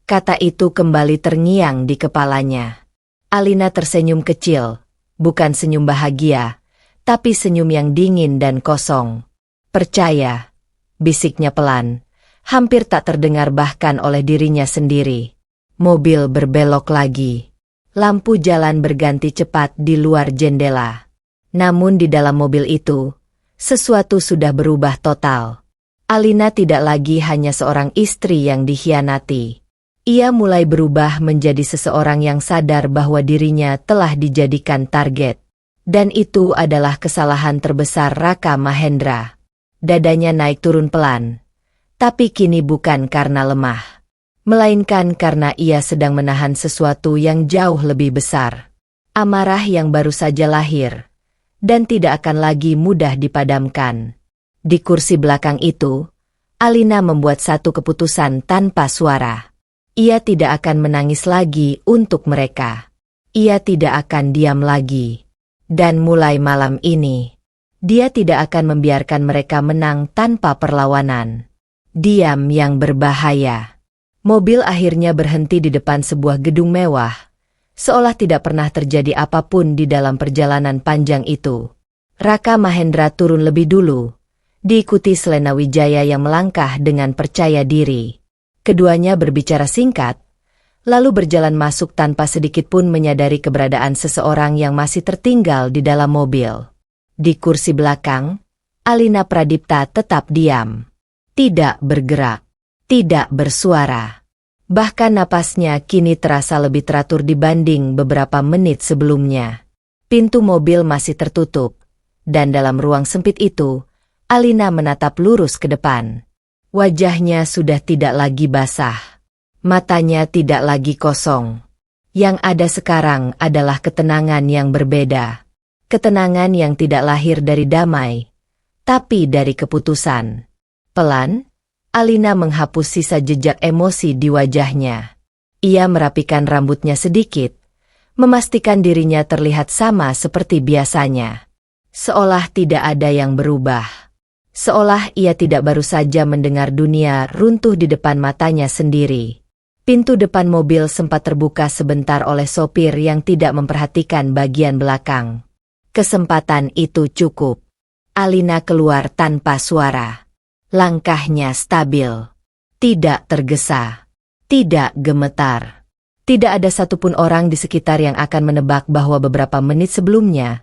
Kata itu kembali terngiang di kepalanya. Alina tersenyum kecil, bukan senyum bahagia, tapi senyum yang dingin dan kosong. Percaya, bisiknya pelan. Hampir tak terdengar bahkan oleh dirinya sendiri. Mobil berbelok lagi. Lampu jalan berganti cepat di luar jendela. Namun di dalam mobil itu, sesuatu sudah berubah total. Alina tidak lagi hanya seorang istri yang dikhianati. Ia mulai berubah menjadi seseorang yang sadar bahwa dirinya telah dijadikan target. Dan itu adalah kesalahan terbesar Raka Mahendra. Dadanya naik turun pelan. Tapi kini bukan karena lemah, melainkan karena ia sedang menahan sesuatu yang jauh lebih besar. Amarah yang baru saja lahir, dan tidak akan lagi mudah dipadamkan. Di kursi belakang itu, Alina membuat satu keputusan tanpa suara. Ia tidak akan menangis lagi untuk mereka. Ia tidak akan diam lagi. Dan mulai malam ini, dia tidak akan membiarkan mereka menang tanpa perlawanan. Diam yang berbahaya. Mobil akhirnya berhenti di depan sebuah gedung mewah, seolah tidak pernah terjadi apapun di dalam perjalanan panjang itu. Raka Mahendra turun lebih dulu, diikuti Selena Wijaya yang melangkah dengan percaya diri. Keduanya berbicara singkat, lalu berjalan masuk tanpa sedikit pun menyadari keberadaan seseorang yang masih tertinggal di dalam mobil. Di kursi belakang, Alina Pradipta tetap diam. Tidak bergerak, tidak bersuara. Bahkan napasnya kini terasa lebih teratur dibanding beberapa menit sebelumnya. Pintu mobil masih tertutup, dan dalam ruang sempit itu, Alina menatap lurus ke depan. Wajahnya sudah tidak lagi basah. Matanya tidak lagi kosong. Yang ada sekarang adalah ketenangan yang berbeda. Ketenangan yang tidak lahir dari damai, tapi dari keputusan. Pelan, Alina menghapus sisa jejak emosi di wajahnya. Ia merapikan rambutnya sedikit, memastikan dirinya terlihat sama seperti biasanya. Seolah tidak ada yang berubah. Seolah ia tidak baru saja mendengar dunia runtuh di depan matanya sendiri. Pintu depan mobil sempat terbuka sebentar oleh sopir yang tidak memperhatikan bagian belakang. Kesempatan itu cukup. Alina keluar tanpa suara. Langkahnya stabil, tidak tergesa, tidak gemetar. Tidak ada satupun orang di sekitar yang akan menebak bahwa beberapa menit sebelumnya,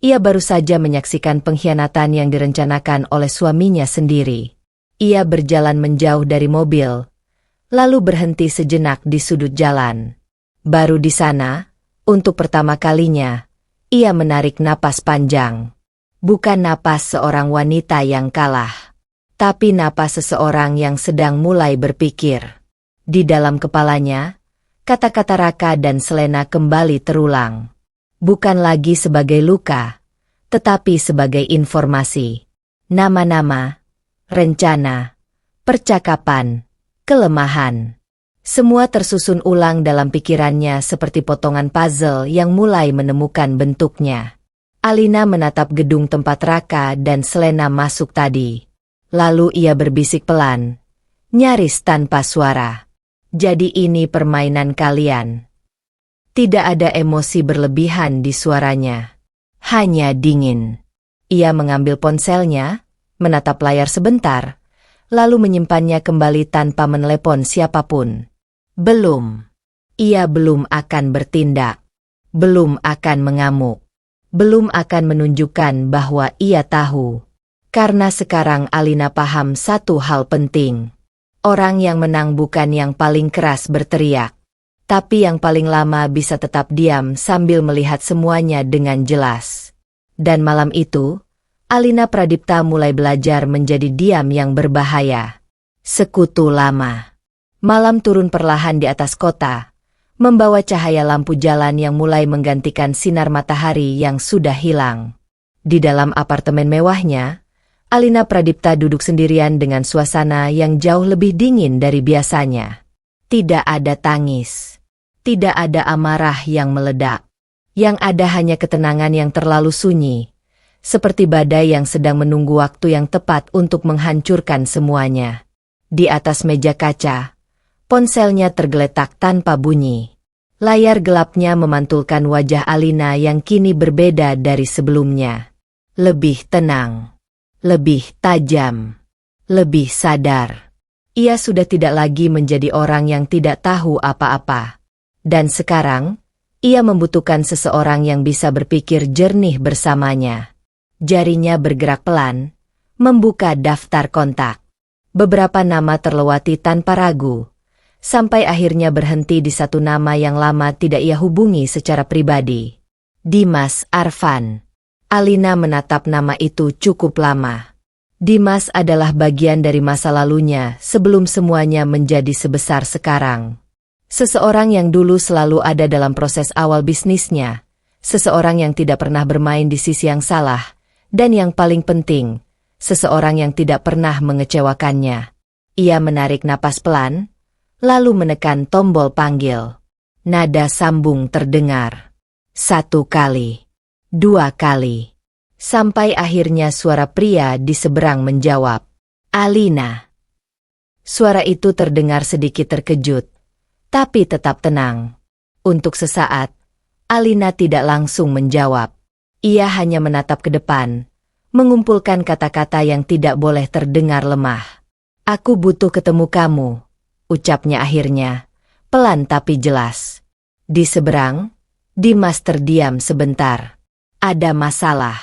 ia baru saja menyaksikan pengkhianatan yang direncanakan oleh suaminya sendiri. Ia berjalan menjauh dari mobil, lalu berhenti sejenak di sudut jalan. Baru di sana, untuk pertama kalinya, ia menarik napas panjang. Bukan napas seorang wanita yang kalah, tapi napas seseorang yang sedang mulai berpikir. Di dalam kepalanya, kata-kata Raka dan Selena kembali terulang. Bukan lagi sebagai luka, tetapi sebagai informasi. Nama-nama, rencana, percakapan, kelemahan. Semua tersusun ulang dalam pikirannya seperti potongan puzzle yang mulai menemukan bentuknya. Alina menatap gedung tempat Raka dan Selena masuk tadi. Lalu ia berbisik pelan, nyaris tanpa suara. Jadi ini permainan kalian. Tidak ada emosi berlebihan di suaranya. Hanya dingin. Ia mengambil ponselnya, menatap layar sebentar, lalu menyimpannya kembali tanpa menelepon siapapun. Belum. Ia belum akan bertindak. Belum akan mengamuk. Belum akan menunjukkan bahwa ia tahu. Karena sekarang Alina paham satu hal penting. Orang yang menang bukan yang paling keras berteriak. Tapi yang paling lama bisa tetap diam sambil melihat semuanya dengan jelas. Dan malam itu, Alina Pradipta mulai belajar menjadi diam yang berbahaya. Sekutu lama. Malam turun perlahan di atas kota, membawa cahaya lampu jalan yang mulai menggantikan sinar matahari yang sudah hilang. Di dalam apartemen mewahnya, Alina Pradipta duduk sendirian dengan suasana yang jauh lebih dingin dari biasanya. Tidak ada tangis. Tidak ada amarah yang meledak. Yang ada hanya ketenangan yang terlalu sunyi. Seperti badai yang sedang menunggu waktu yang tepat untuk menghancurkan semuanya. Di atas meja kaca, ponselnya tergeletak tanpa bunyi. Layar gelapnya memantulkan wajah Alina yang kini berbeda dari sebelumnya. Lebih tenang. Lebih tajam. Lebih sadar. Ia sudah tidak lagi menjadi orang yang tidak tahu apa-apa. Dan sekarang, ia membutuhkan seseorang yang bisa berpikir jernih bersamanya. Jarinya bergerak pelan, membuka daftar kontak. Beberapa nama terlewati tanpa ragu, sampai akhirnya berhenti di satu nama yang lama tidak ia hubungi secara pribadi. Dimas Arfan. Alina menatap nama itu cukup lama. Dimas adalah bagian dari masa lalunya sebelum semuanya menjadi sebesar sekarang. Seseorang yang dulu selalu ada dalam proses awal bisnisnya. Seseorang yang tidak pernah bermain di sisi yang salah. Dan yang paling penting, seseorang yang tidak pernah mengecewakannya. Ia menarik napas pelan, lalu menekan tombol panggil. Nada sambung terdengar. 1 kali. 2 kali. Sampai akhirnya suara pria di seberang menjawab. Alina. Suara itu terdengar sedikit terkejut. Tapi tetap tenang. Untuk sesaat, Alina tidak langsung menjawab. Ia hanya menatap ke depan, mengumpulkan kata-kata yang tidak boleh terdengar lemah. Aku butuh ketemu kamu, ucapnya akhirnya, pelan tapi jelas. Di seberang, Dimas terdiam sebentar. Ada masalah.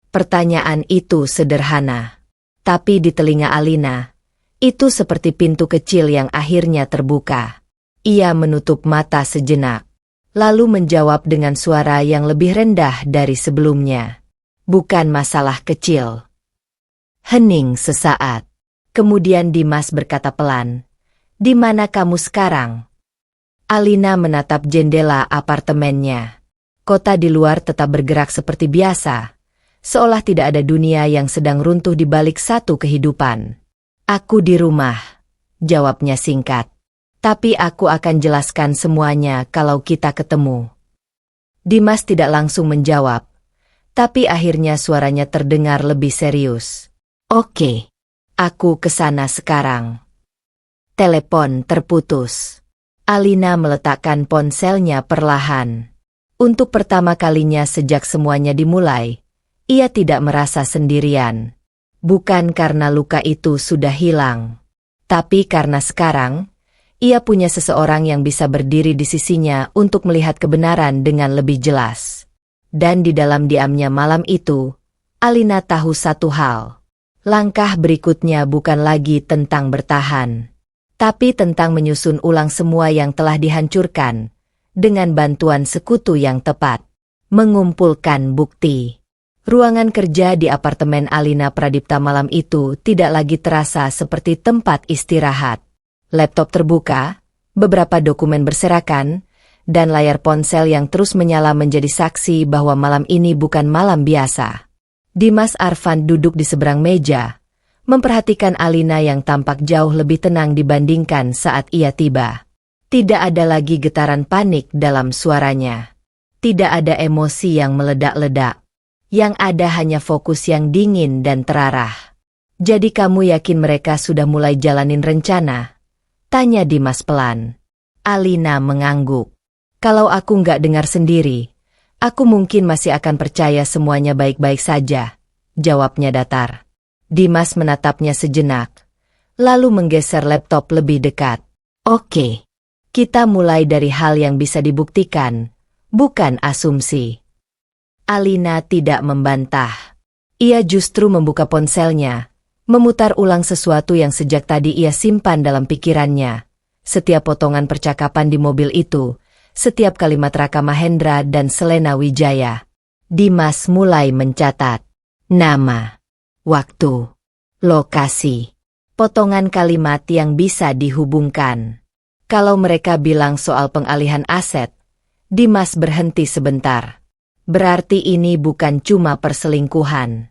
Pertanyaan itu sederhana. Tapi di telinga Alina, itu seperti pintu kecil yang akhirnya terbuka. Ia menutup mata sejenak, lalu menjawab dengan suara yang lebih rendah dari sebelumnya. Bukan masalah kecil. Hening sesaat. Kemudian Dimas berkata pelan, "Di mana kamu sekarang?" Alina menatap jendela apartemennya. Kota di luar tetap bergerak seperti biasa, seolah tidak ada dunia yang sedang runtuh di balik satu kehidupan. Aku di rumah, jawabnya singkat. Tapi aku akan jelaskan semuanya kalau kita ketemu. Dimas tidak langsung menjawab, tapi akhirnya suaranya terdengar lebih serius. Oke, aku kesana sekarang. Telepon terputus. Alina meletakkan ponselnya perlahan. Untuk pertama kalinya sejak semuanya dimulai, ia tidak merasa sendirian. Bukan karena luka itu sudah hilang, tapi karena sekarang, ia punya seseorang yang bisa berdiri di sisinya untuk melihat kebenaran dengan lebih jelas. Dan di dalam diamnya malam itu, Alina tahu satu hal. Langkah berikutnya bukan lagi tentang bertahan, tapi tentang menyusun ulang semua yang telah dihancurkan, dengan bantuan sekutu yang tepat. Mengumpulkan bukti. Ruangan kerja di apartemen Alina Pradipta malam itu tidak lagi terasa seperti tempat istirahat. Laptop terbuka, beberapa dokumen berserakan, dan layar ponsel yang terus menyala menjadi saksi bahwa malam ini bukan malam biasa. Dimas Arfan duduk di seberang meja, memperhatikan Alina yang tampak jauh lebih tenang dibandingkan saat ia tiba. Tidak ada lagi getaran panik dalam suaranya. Tidak ada emosi yang meledak-ledak. Yang ada hanya fokus yang dingin dan terarah. Jadi kamu yakin mereka sudah mulai jalanin rencana? Tanya Dimas pelan. Alina mengangguk. Kalau aku nggak dengar sendiri, aku mungkin masih akan percaya semuanya baik-baik saja, jawabnya datar. Dimas menatapnya sejenak, lalu menggeser laptop lebih dekat. Oke, kita mulai dari hal yang bisa dibuktikan, bukan asumsi. Alina tidak membantah. Ia justru membuka ponselnya, memutar ulang sesuatu yang sejak tadi ia simpan dalam pikirannya. Setiap potongan percakapan di mobil itu, setiap kalimat Raka Mahendra dan Selena Wijaya. Dimas mulai mencatat nama, waktu, lokasi, potongan kalimat yang bisa dihubungkan. Kalau mereka bilang soal pengalihan aset, Dimas berhenti sebentar. Berarti ini bukan cuma perselingkuhan.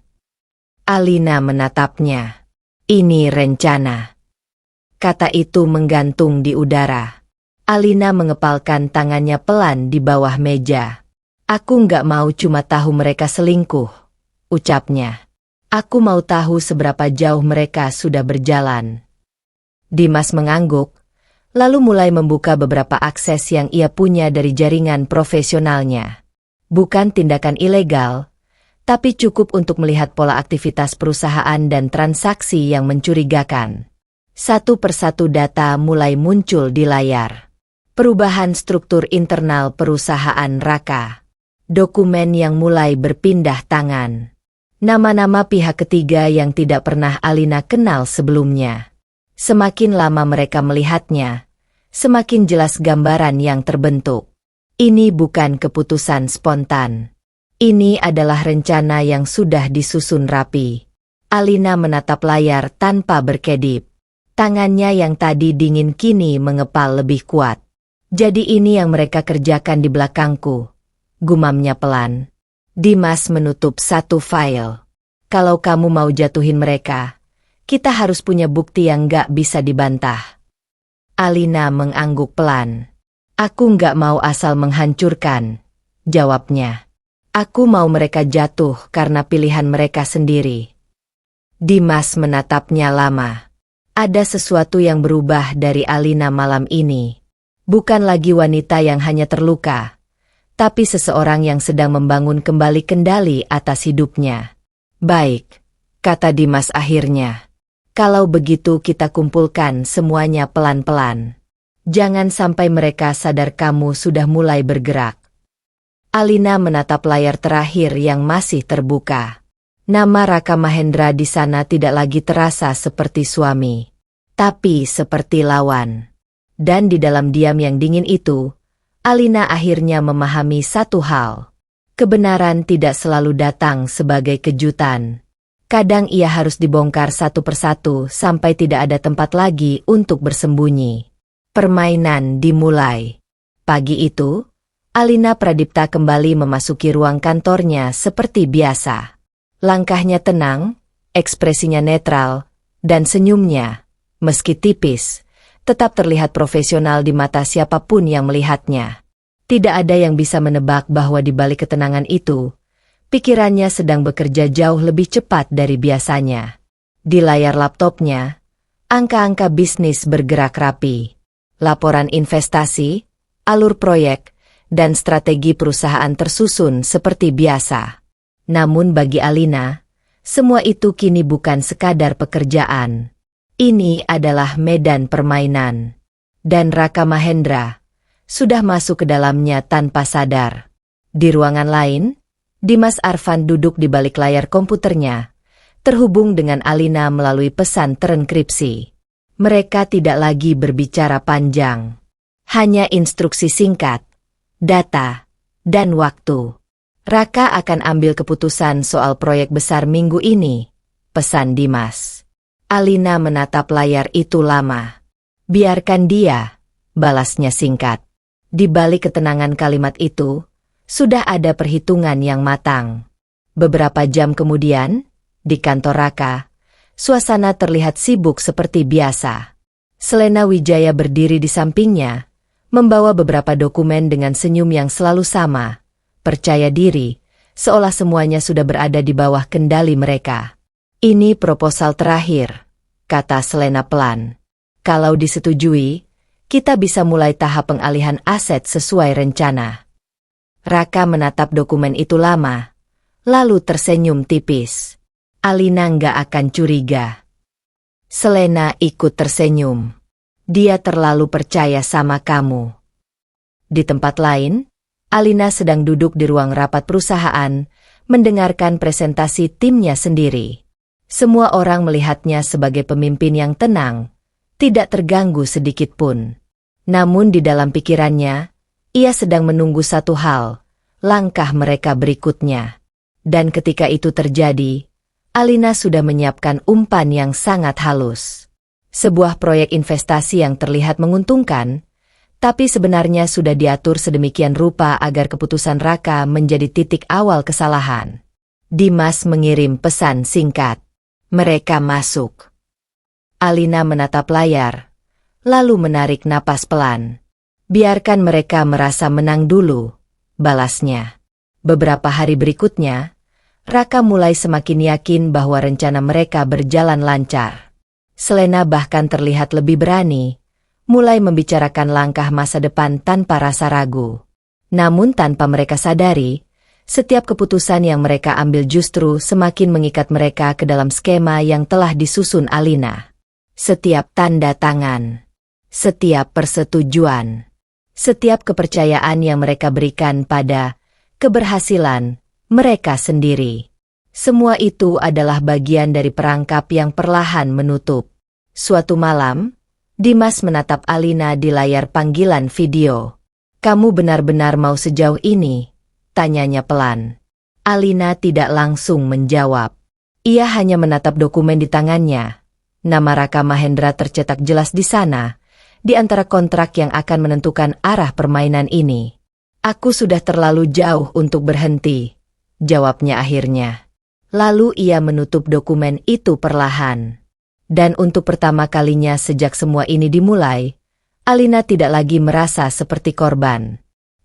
Alina menatapnya. Ini rencana. Kata itu menggantung di udara. Alina mengepalkan tangannya pelan di bawah meja. Aku nggak mau cuma tahu mereka selingkuh, ucapnya. Aku mau tahu seberapa jauh mereka sudah berjalan. Dimas mengangguk, lalu mulai membuka beberapa akses yang ia punya dari jaringan profesionalnya. Bukan tindakan ilegal, tapi cukup untuk melihat pola aktivitas perusahaan dan transaksi yang mencurigakan. Satu persatu data mulai muncul di layar. Perubahan struktur internal perusahaan Raka. Dokumen yang mulai berpindah tangan. Nama-nama pihak ketiga yang tidak pernah Alina kenal sebelumnya. Semakin lama mereka melihatnya, semakin jelas gambaran yang terbentuk. Ini bukan keputusan spontan. Ini adalah rencana yang sudah disusun rapi. Alina menatap layar tanpa berkedip. Tangannya yang tadi dingin kini mengepal lebih kuat. Jadi ini yang mereka kerjakan di belakangku, gumamnya pelan. Dimas menutup satu file. Kalau kamu mau jatuhin mereka, kita harus punya bukti yang nggak bisa dibantah. Alina mengangguk pelan. Aku nggak mau asal menghancurkan, jawabnya. Aku mau mereka jatuh karena pilihan mereka sendiri. Dimas menatapnya lama. Ada sesuatu yang berubah dari Alina malam ini. Bukan lagi wanita yang hanya terluka, tapi seseorang yang sedang membangun kembali kendali atas hidupnya. Baik, kata Dimas akhirnya. Kalau begitu kita kumpulkan semuanya pelan-pelan. Jangan sampai mereka sadar kamu sudah mulai bergerak. Alina menatap layar terakhir yang masih terbuka. Nama Raka Mahendra di sana tidak lagi terasa seperti suami, tapi seperti lawan. Dan di dalam diam yang dingin itu, Alina akhirnya memahami satu hal. Kebenaran tidak selalu datang sebagai kejutan. Kadang ia harus dibongkar satu persatu sampai tidak ada tempat lagi untuk bersembunyi. Permainan dimulai. Pagi itu, Alina Pradipta kembali memasuki ruang kantornya seperti biasa. Langkahnya tenang, ekspresinya netral, dan senyumnya, meski tipis, tetap terlihat profesional di mata siapapun yang melihatnya. Tidak ada yang bisa menebak bahwa di balik ketenangan itu, pikirannya sedang bekerja jauh lebih cepat dari biasanya. Di layar laptopnya, angka-angka bisnis bergerak rapi. Laporan investasi, alur proyek, dan strategi perusahaan tersusun seperti biasa. Namun bagi Alina, semua itu kini bukan sekadar pekerjaan. Ini adalah medan permainan. Dan Raka Mahendra sudah masuk ke dalamnya tanpa sadar. Di ruangan lain, Dimas Arfan duduk di balik layar komputernya, terhubung dengan Alina melalui pesan terenkripsi. Mereka tidak lagi berbicara panjang. Hanya instruksi singkat, data, dan waktu. Raka akan ambil keputusan soal proyek besar minggu ini, pesan Dimas. Alina menatap layar itu lama. Biarkan dia, balasnya singkat. Di balik ketenangan kalimat itu, sudah ada perhitungan yang matang. Beberapa jam kemudian, di kantor Raka, suasana terlihat sibuk seperti biasa. Selena Wijaya berdiri di sampingnya, membawa beberapa dokumen dengan senyum yang selalu sama. Percaya diri, seolah semuanya sudah berada di bawah kendali mereka. Ini proposal terakhir, kata Selena pelan. Kalau disetujui, kita bisa mulai tahap pengalihan aset sesuai rencana. Raka menatap dokumen itu lama, lalu tersenyum tipis. Alina nggak akan curiga. Selena ikut tersenyum. Dia terlalu percaya sama kamu. Di tempat lain, Alina sedang duduk di ruang rapat perusahaan, mendengarkan presentasi timnya sendiri. Semua orang melihatnya sebagai pemimpin yang tenang, tidak terganggu sedikit pun. Namun di dalam pikirannya, ia sedang menunggu satu hal, langkah mereka berikutnya. Dan ketika itu terjadi, Alina sudah menyiapkan umpan yang sangat halus. Sebuah proyek investasi yang terlihat menguntungkan, tapi sebenarnya sudah diatur sedemikian rupa agar keputusan Raka menjadi titik awal kesalahan. Dimas mengirim pesan singkat. Mereka masuk. Alina menatap layar, lalu menarik napas pelan. Biarkan mereka merasa menang dulu, balasnya. Beberapa hari berikutnya, Raka mulai semakin yakin bahwa rencana mereka berjalan lancar. Selena bahkan terlihat lebih berani, mulai membicarakan langkah masa depan tanpa rasa ragu. Namun tanpa mereka sadari, setiap keputusan yang mereka ambil justru semakin mengikat mereka ke dalam skema yang telah disusun Alina. Setiap tanda tangan, setiap persetujuan, setiap kepercayaan yang mereka berikan pada keberhasilan mereka sendiri. Semua itu adalah bagian dari perangkap yang perlahan menutup. Suatu malam, Dimas menatap Alina di layar panggilan video. "Kamu benar-benar mau sejauh ini?" tanyanya pelan. Alina tidak langsung menjawab. Ia hanya menatap dokumen di tangannya. Nama Raka Mahendra tercetak jelas di sana, di antara kontrak yang akan menentukan arah permainan ini. "Aku sudah terlalu jauh untuk berhenti," jawabnya akhirnya. Lalu ia menutup dokumen itu perlahan. Dan untuk pertama kalinya sejak semua ini dimulai, Alina tidak lagi merasa seperti korban.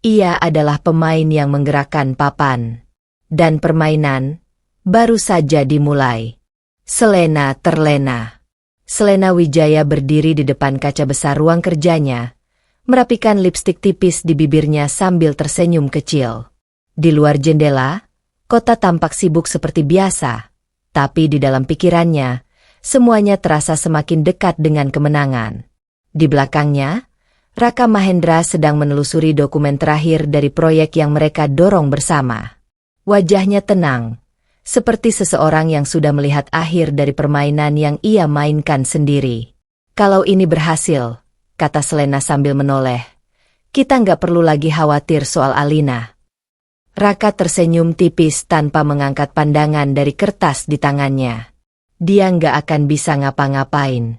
Ia adalah pemain yang menggerakkan papan. Dan permainan baru saja dimulai. Selena terlena. Selena Wijaya berdiri di depan kaca besar ruang kerjanya, merapikan lipstik tipis di bibirnya sambil tersenyum kecil. Di luar jendela, kota tampak sibuk seperti biasa, tapi di dalam pikirannya, semuanya terasa semakin dekat dengan kemenangan. Di belakangnya, Raka Mahendra sedang menelusuri dokumen terakhir dari proyek yang mereka dorong bersama. Wajahnya tenang, seperti seseorang yang sudah melihat akhir dari permainan yang ia mainkan sendiri. "Kalau ini berhasil," kata Selena sambil menoleh, "kita nggak perlu lagi khawatir soal Alina." Raka tersenyum tipis tanpa mengangkat pandangan dari kertas di tangannya. Dia nggak akan bisa ngapa-ngapain.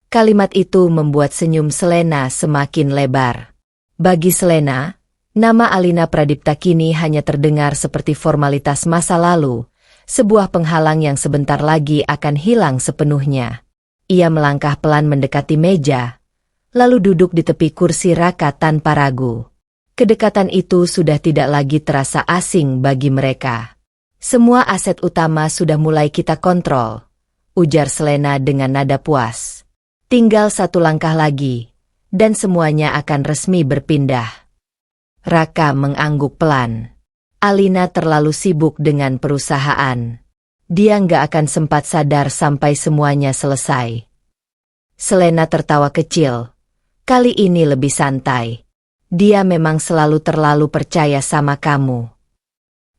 Kalimat itu membuat senyum Selena semakin lebar. Bagi Selena, nama Alina Pradipta kini hanya terdengar seperti formalitas masa lalu, sebuah penghalang yang sebentar lagi akan hilang sepenuhnya. Ia melangkah pelan mendekati meja, lalu duduk di tepi kursi Raka tanpa ragu. Kedekatan itu sudah tidak lagi terasa asing bagi mereka. "Semua aset utama sudah mulai kita kontrol," ujar Selena dengan nada puas. "Tinggal satu langkah lagi, dan semuanya akan resmi berpindah." Raka mengangguk pelan. Alina terlalu sibuk dengan perusahaan. Dia nggak akan sempat sadar sampai semuanya selesai. Selena tertawa kecil. Kali ini lebih santai. "Dia memang selalu terlalu percaya sama kamu."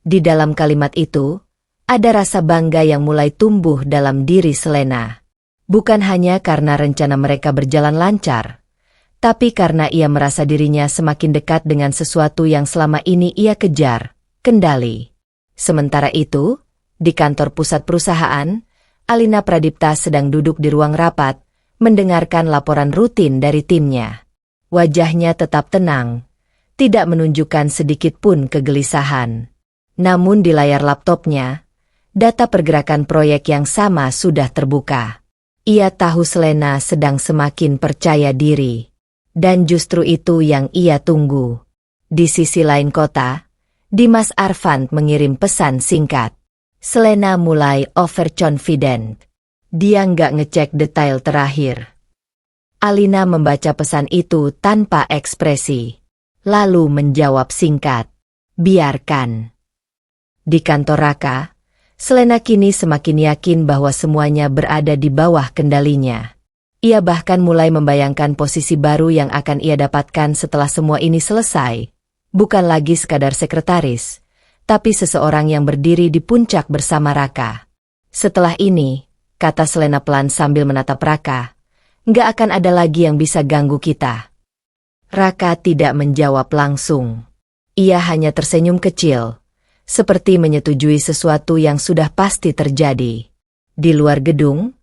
Di dalam kalimat itu, ada rasa bangga yang mulai tumbuh dalam diri Selena. Bukan hanya karena rencana mereka berjalan lancar, tapi karena ia merasa dirinya semakin dekat dengan sesuatu yang selama ini ia kejar, kendali. Sementara itu, di kantor pusat perusahaan, Alina Pradipta sedang duduk di ruang rapat, mendengarkan laporan rutin dari timnya. Wajahnya tetap tenang, tidak menunjukkan sedikit pun kegelisahan. Namun di layar laptopnya, data pergerakan proyek yang sama sudah terbuka. Ia tahu Selena sedang semakin percaya diri. Dan justru itu yang ia tunggu. Di sisi lain kota, Dimas Arfan mengirim pesan singkat. Selena mulai overconfident. Dia nggak ngecek detail terakhir. Alina membaca pesan itu tanpa ekspresi. Lalu menjawab singkat. Biarkan. Di kantor Raka, Selena kini semakin yakin bahwa semuanya berada di bawah kendalinya. Ia bahkan mulai membayangkan posisi baru yang akan ia dapatkan setelah semua ini selesai. Bukan lagi sekadar sekretaris, tapi seseorang yang berdiri di puncak bersama Raka. Setelah ini, kata Selena pelan sambil menatap Raka, nggak akan ada lagi yang bisa ganggu kita. Raka tidak menjawab langsung. Ia hanya tersenyum kecil, seperti menyetujui sesuatu yang sudah pasti terjadi. Di luar gedung,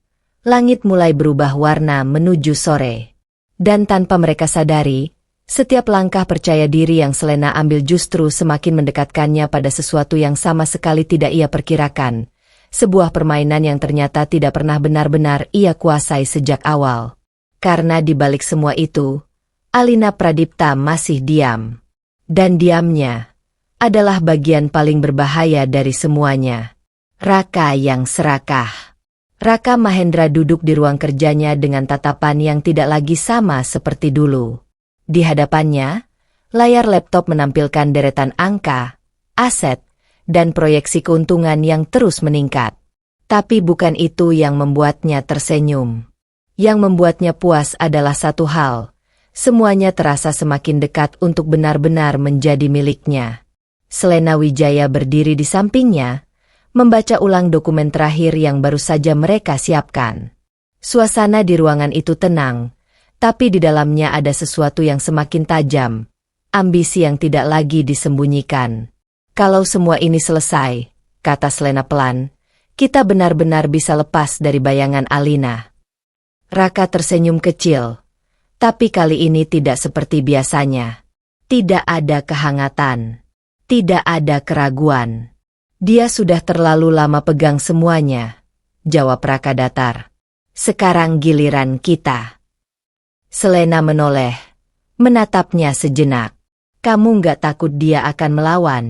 langit mulai berubah warna menuju sore. Dan tanpa mereka sadari, setiap langkah percaya diri yang Selena ambil justru semakin mendekatkannya pada sesuatu yang sama sekali tidak ia perkirakan. Sebuah permainan yang ternyata tidak pernah benar-benar ia kuasai sejak awal. Karena di balik semua itu, Alina Pradipta masih diam. Dan diamnya adalah bagian paling berbahaya dari semuanya. Raka yang serakah. Raka Mahendra duduk di ruang kerjanya dengan tatapan yang tidak lagi sama seperti dulu. Di hadapannya, layar laptop menampilkan deretan angka, aset, dan proyeksi keuntungan yang terus meningkat. Tapi bukan itu yang membuatnya tersenyum. Yang membuatnya puas adalah satu hal. Semuanya terasa semakin dekat untuk benar-benar menjadi miliknya. Selena Wijaya berdiri di sampingnya, membaca ulang dokumen terakhir yang baru saja mereka siapkan. Suasana di ruangan itu tenang, tapi di dalamnya ada sesuatu yang semakin tajam, ambisi yang tidak lagi disembunyikan. Kalau semua ini selesai, kata Selena pelan, kita benar-benar bisa lepas dari bayangan Alina. Raka tersenyum kecil. Tapi kali ini tidak seperti biasanya. Tidak ada kehangatan. Tidak ada keraguan. Dia sudah terlalu lama pegang semuanya, jawab Raka datar. Sekarang giliran kita. Selena menoleh, menatapnya sejenak. Kamu nggak takut dia akan melawan?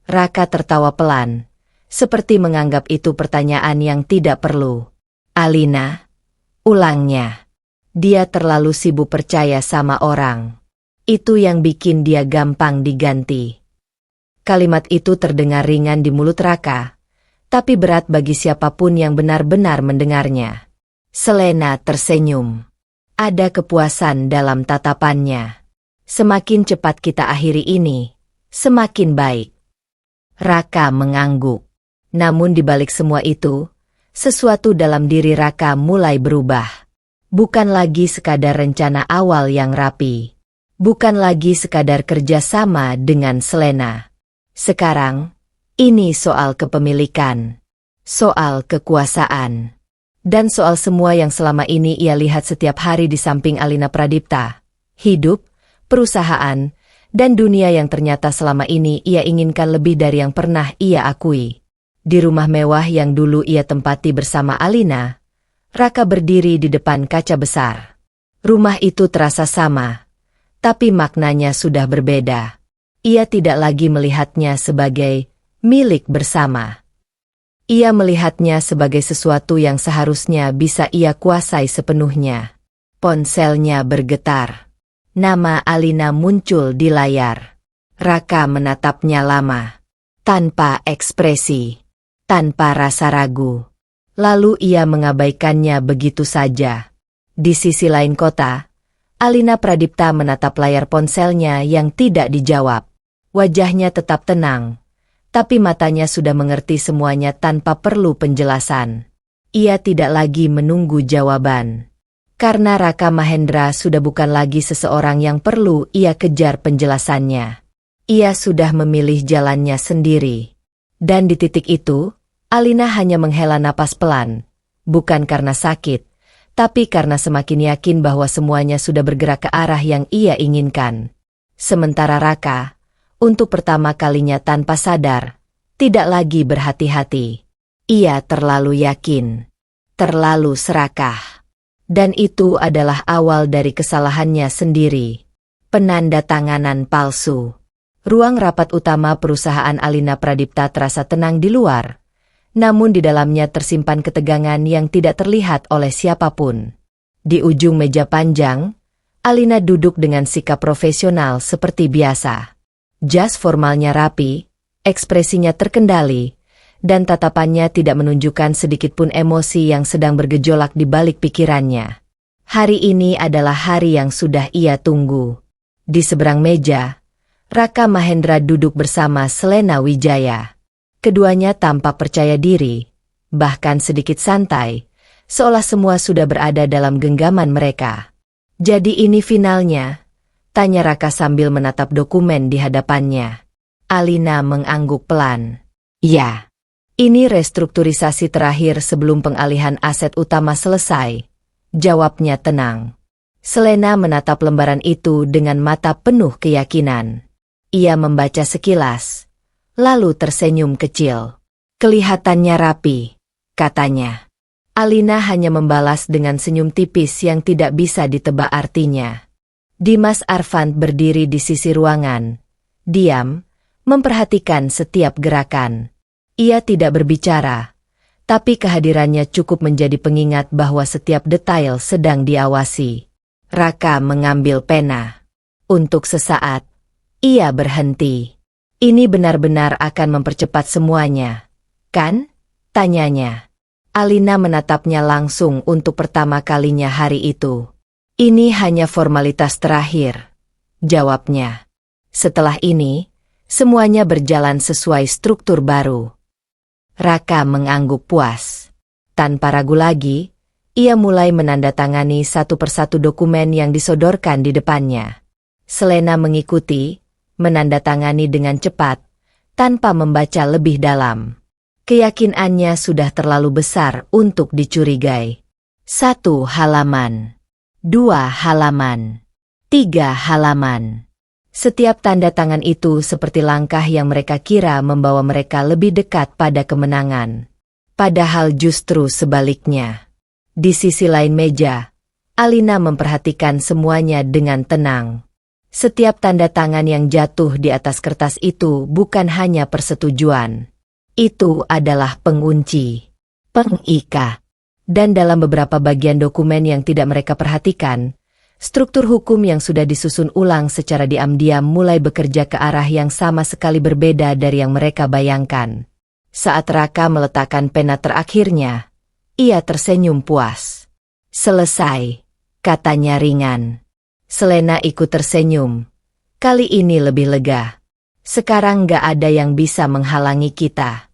Raka tertawa pelan, seperti menganggap itu pertanyaan yang tidak perlu. Alina, ulangnya. Dia terlalu sibuk percaya sama orang. Itu yang bikin dia gampang diganti. Kalimat itu terdengar ringan di mulut Raka, tapi berat bagi siapapun yang benar-benar mendengarnya. Selena tersenyum. Ada kepuasan dalam tatapannya. Semakin cepat kita akhiri ini, semakin baik. Raka mengangguk. Namun di balik semua itu, sesuatu dalam diri Raka mulai berubah. Bukan lagi sekadar rencana awal yang rapi. Bukan lagi sekadar kerjasama dengan Selena. Sekarang, ini soal kepemilikan. Soal kekuasaan. Dan soal semua yang selama ini ia lihat setiap hari di samping Alina Pradipta. Hidup, perusahaan, dan dunia yang ternyata selama ini ia inginkan lebih dari yang pernah ia akui. Di rumah mewah yang dulu ia tempati bersama Alina, Raka berdiri di depan kaca besar. Rumah itu terasa sama, tapi maknanya sudah berbeda. Ia tidak lagi melihatnya sebagai milik bersama. Ia melihatnya sebagai sesuatu yang seharusnya bisa ia kuasai sepenuhnya. Ponselnya bergetar. Nama Alina muncul di layar. Raka menatapnya lama, tanpa ekspresi, tanpa rasa ragu. Lalu ia mengabaikannya begitu saja. Di sisi lain kota, Alina Pradipta menatap layar ponselnya yang tidak dijawab. Wajahnya tetap tenang, tapi matanya sudah mengerti semuanya tanpa perlu penjelasan. Ia tidak lagi menunggu jawaban. Karena Raka Mahendra sudah bukan lagi seseorang yang perlu ia kejar penjelasannya. Ia sudah memilih jalannya sendiri. Dan di titik itu, Alina hanya menghela napas pelan, bukan karena sakit, tapi karena semakin yakin bahwa semuanya sudah bergerak ke arah yang ia inginkan. Sementara Raka, untuk pertama kalinya tanpa sadar, tidak lagi berhati-hati. Ia terlalu yakin, terlalu serakah. Dan itu adalah awal dari kesalahannya sendiri. Penandatanganan palsu. Ruang rapat utama perusahaan Alina Pradipta terasa tenang di luar. namun di dalamnya tersimpan ketegangan yang tidak terlihat oleh siapapun. Di ujung meja panjang, Alina duduk dengan sikap profesional seperti biasa. Jas formalnya rapi, ekspresinya terkendali, dan tatapannya tidak menunjukkan sedikitpun emosi yang sedang bergejolak di balik pikirannya. Hari ini adalah hari yang sudah ia tunggu. Di seberang meja, Raka Mahendra duduk bersama Selena Wijaya. Keduanya tampak percaya diri, bahkan sedikit santai, seolah semua sudah berada dalam genggaman mereka. Jadi ini finalnya? Tanya Raka sambil menatap dokumen di hadapannya. Alina mengangguk pelan. Ya, ini restrukturisasi terakhir sebelum pengalihan aset utama selesai. Jawabnya tenang. Selena menatap lembaran itu dengan mata penuh keyakinan. Ia membaca sekilas, lalu tersenyum kecil. Kelihatannya rapi, katanya. Alina hanya membalas dengan senyum tipis yang tidak bisa ditebak artinya. Dimas Arfand berdiri di sisi ruangan, diam, memperhatikan setiap gerakan. Ia tidak berbicara, tapi kehadirannya cukup menjadi pengingat bahwa setiap detail sedang diawasi. Raka mengambil pena. Untuk sesaat, ia berhenti. Ini benar-benar akan mempercepat semuanya, kan? Tanyanya. Alina menatapnya langsung untuk pertama kalinya hari itu. Ini hanya formalitas terakhir, jawabnya. Setelah ini, semuanya berjalan sesuai struktur baru. Raka mengangguk puas. Tanpa ragu lagi, ia mulai menandatangani satu persatu dokumen yang disodorkan di depannya. Selena mengikuti, menandatangani dengan cepat, tanpa membaca lebih dalam. Keyakinannya sudah terlalu besar untuk dicurigai. 1 halaman, 2 halaman, 3 halaman. Setiap tanda tangan itu seperti langkah yang mereka kira membawa mereka lebih dekat pada kemenangan. Padahal justru sebaliknya. Di sisi lain meja, Alina memperhatikan semuanya dengan tenang. Setiap tanda tangan yang jatuh di atas kertas itu bukan hanya persetujuan. Itu adalah pengunci, pengikat. Dan dalam beberapa bagian dokumen yang tidak mereka perhatikan, struktur hukum yang sudah disusun ulang secara diam-diam mulai bekerja ke arah yang sama sekali berbeda dari yang mereka bayangkan. Saat Raka meletakkan pena terakhirnya, ia tersenyum puas. Selesai, katanya ringan. Selena ikut tersenyum. Kali ini lebih lega. Sekarang gak ada yang bisa menghalangi kita.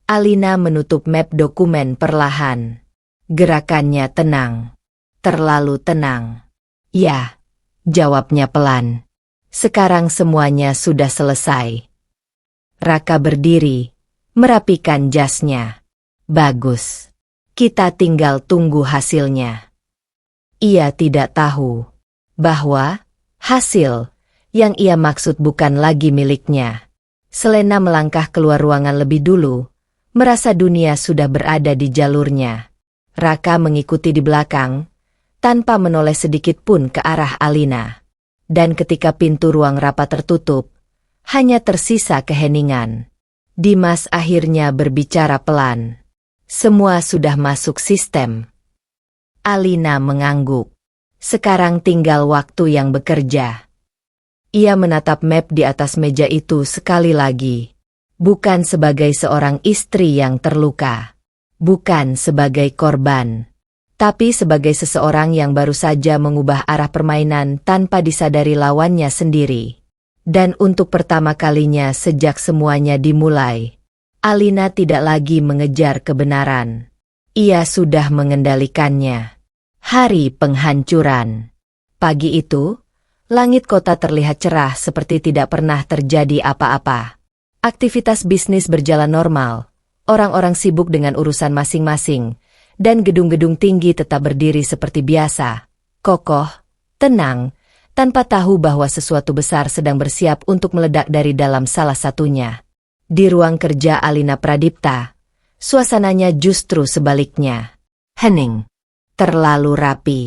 Alina menutup map dokumen perlahan. Gerakannya tenang. Terlalu tenang. Ya, jawabnya pelan. Sekarang semuanya sudah selesai. Raka berdiri, merapikan jasnya. Bagus. Kita tinggal tunggu hasilnya. Ia tidak tahu bahwa hasil yang ia maksud bukan lagi miliknya. Selena melangkah keluar ruangan lebih dulu, merasa dunia sudah berada di jalurnya. Raka mengikuti di belakang, tanpa menoleh sedikit pun ke arah Alina. Dan ketika pintu ruang rapat tertutup, hanya tersisa keheningan. Dimas akhirnya berbicara pelan. Semua sudah masuk sistem. Alina mengangguk. Sekarang tinggal waktu yang bekerja. Ia menatap map di atas meja itu sekali lagi. Bukan sebagai seorang istri yang terluka. Bukan sebagai korban. Tapi sebagai seseorang yang baru saja mengubah arah permainan tanpa disadari lawannya sendiri. Dan untuk pertama kalinya sejak semuanya dimulai, Alina tidak lagi mengejar kebenaran. Ia sudah mengendalikannya. Hari penghancuran. Pagi itu, langit kota terlihat cerah seperti tidak pernah terjadi apa-apa. Aktivitas bisnis berjalan normal, orang-orang sibuk dengan urusan masing-masing, dan gedung-gedung tinggi tetap berdiri seperti biasa, kokoh, tenang, tanpa tahu bahwa sesuatu besar sedang bersiap untuk meledak dari dalam salah satunya. Di ruang kerja Alina Pradipta, suasananya justru sebaliknya. Hening. Terlalu rapi.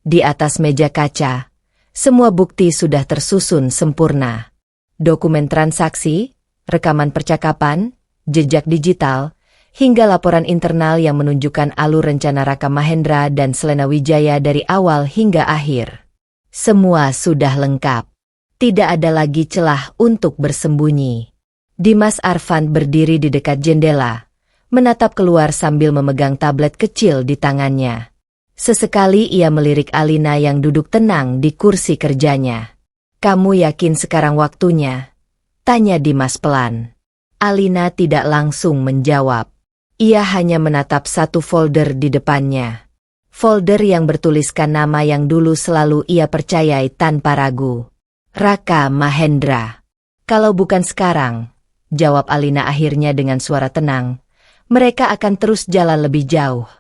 Di atas meja kaca, semua bukti sudah tersusun sempurna. Dokumen transaksi, rekaman percakapan, jejak digital, hingga laporan internal yang menunjukkan alur rencana Raka Mahendra dan Selena Wijaya dari awal hingga akhir. Semua sudah lengkap. Tidak ada lagi celah untuk bersembunyi. Dimas Arfan berdiri di dekat jendela, menatap keluar sambil memegang tablet kecil di tangannya. Sesekali ia melirik Alina yang duduk tenang di kursi kerjanya. "Kamu yakin sekarang waktunya?" tanya Dimas pelan. Alina tidak langsung menjawab. Ia hanya menatap satu folder di depannya. Folder yang bertuliskan nama yang dulu selalu ia percayai tanpa ragu. Raka Mahendra. "Kalau bukan sekarang," jawab Alina akhirnya dengan suara tenang, "mereka akan terus jalan lebih jauh."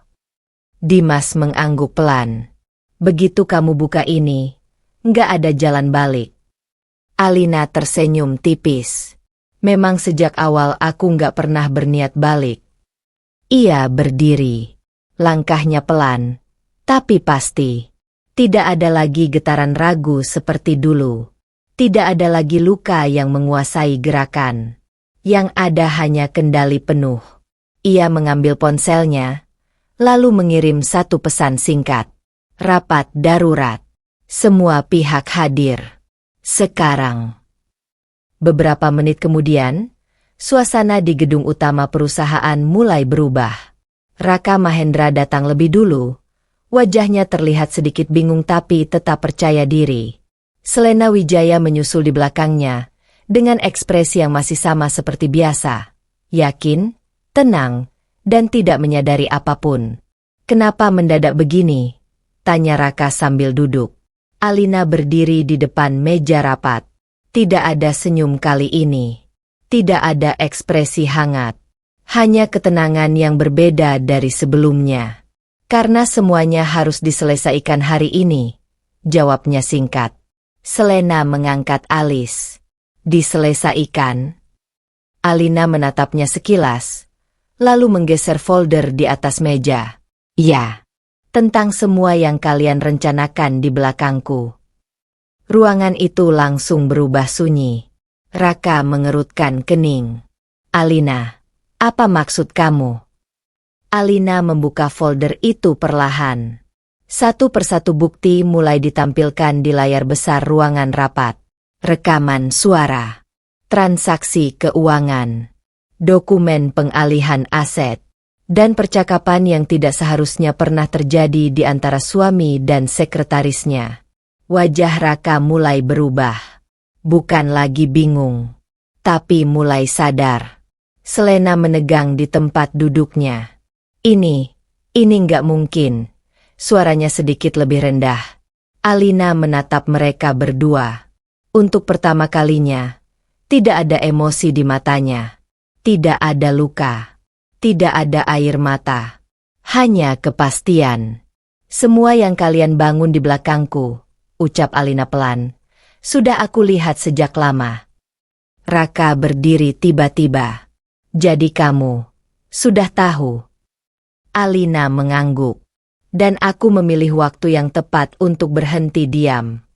Dimas mengangguk pelan. "Begitu kamu buka ini, nggak ada jalan balik." Alina tersenyum tipis. "Memang sejak awal aku nggak pernah berniat balik." Ia berdiri. Langkahnya pelan, tapi pasti. Tidak ada lagi getaran ragu seperti dulu. Tidak ada lagi luka yang menguasai gerakan. Yang ada hanya kendali penuh. Ia mengambil ponselnya, lalu mengirim satu pesan singkat. "Rapat darurat. Semua pihak hadir. Sekarang." Beberapa menit kemudian, suasana di gedung utama perusahaan mulai berubah. Raka Mahendra datang lebih dulu. Wajahnya terlihat sedikit bingung tapi tetap percaya diri. Selena Wijaya menyusul di belakangnya, dengan ekspresi yang masih sama seperti biasa. Yakin, tenang, dan tidak menyadari apapun. "Kenapa mendadak begini?" tanya Raka sambil duduk. Alina berdiri di depan meja rapat. Tidak ada senyum kali ini. Tidak ada ekspresi hangat. Hanya ketenangan yang berbeda dari sebelumnya. "Karena semuanya harus diselesaikan hari ini," jawabnya singkat. Selena mengangkat alis. "Diselesaikan?" Alina menatapnya sekilas, lalu menggeser folder di atas meja. "Ya, tentang semua yang kalian rencanakan di belakangku." Ruangan itu langsung berubah sunyi. Raka mengerutkan kening. "Alina, apa maksud kamu?" Alina membuka folder itu perlahan. Satu persatu bukti mulai ditampilkan di layar besar ruangan rapat. Rekaman suara, transaksi keuangan, dokumen pengalihan aset, dan percakapan yang tidak seharusnya pernah terjadi di antara suami dan sekretarisnya. Wajah Raka mulai berubah. Bukan lagi bingung, tapi mulai sadar. Selena menegang di tempat duduknya. Ini nggak mungkin." Suaranya sedikit lebih rendah. Alina menatap mereka berdua. Untuk pertama kalinya, tidak ada emosi di matanya. Tidak ada luka. Tidak ada air mata. Hanya kepastian. "Semua yang kalian bangun di belakangku," ucap Alina pelan, "sudah aku lihat sejak lama." Raka berdiri tiba-tiba. "Jadi kamu sudah tahu?" Alina mengangguk. "Dan aku memilih waktu yang tepat untuk berhenti diam."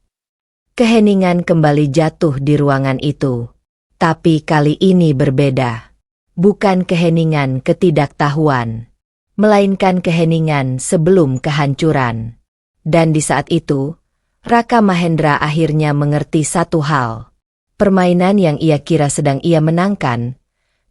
Keheningan kembali jatuh di ruangan itu. Tapi kali ini berbeda. Bukan keheningan ketidaktahuan, melainkan keheningan sebelum kehancuran. Dan di saat itu, Raka Mahendra akhirnya mengerti satu hal. Permainan yang ia kira sedang ia menangkan,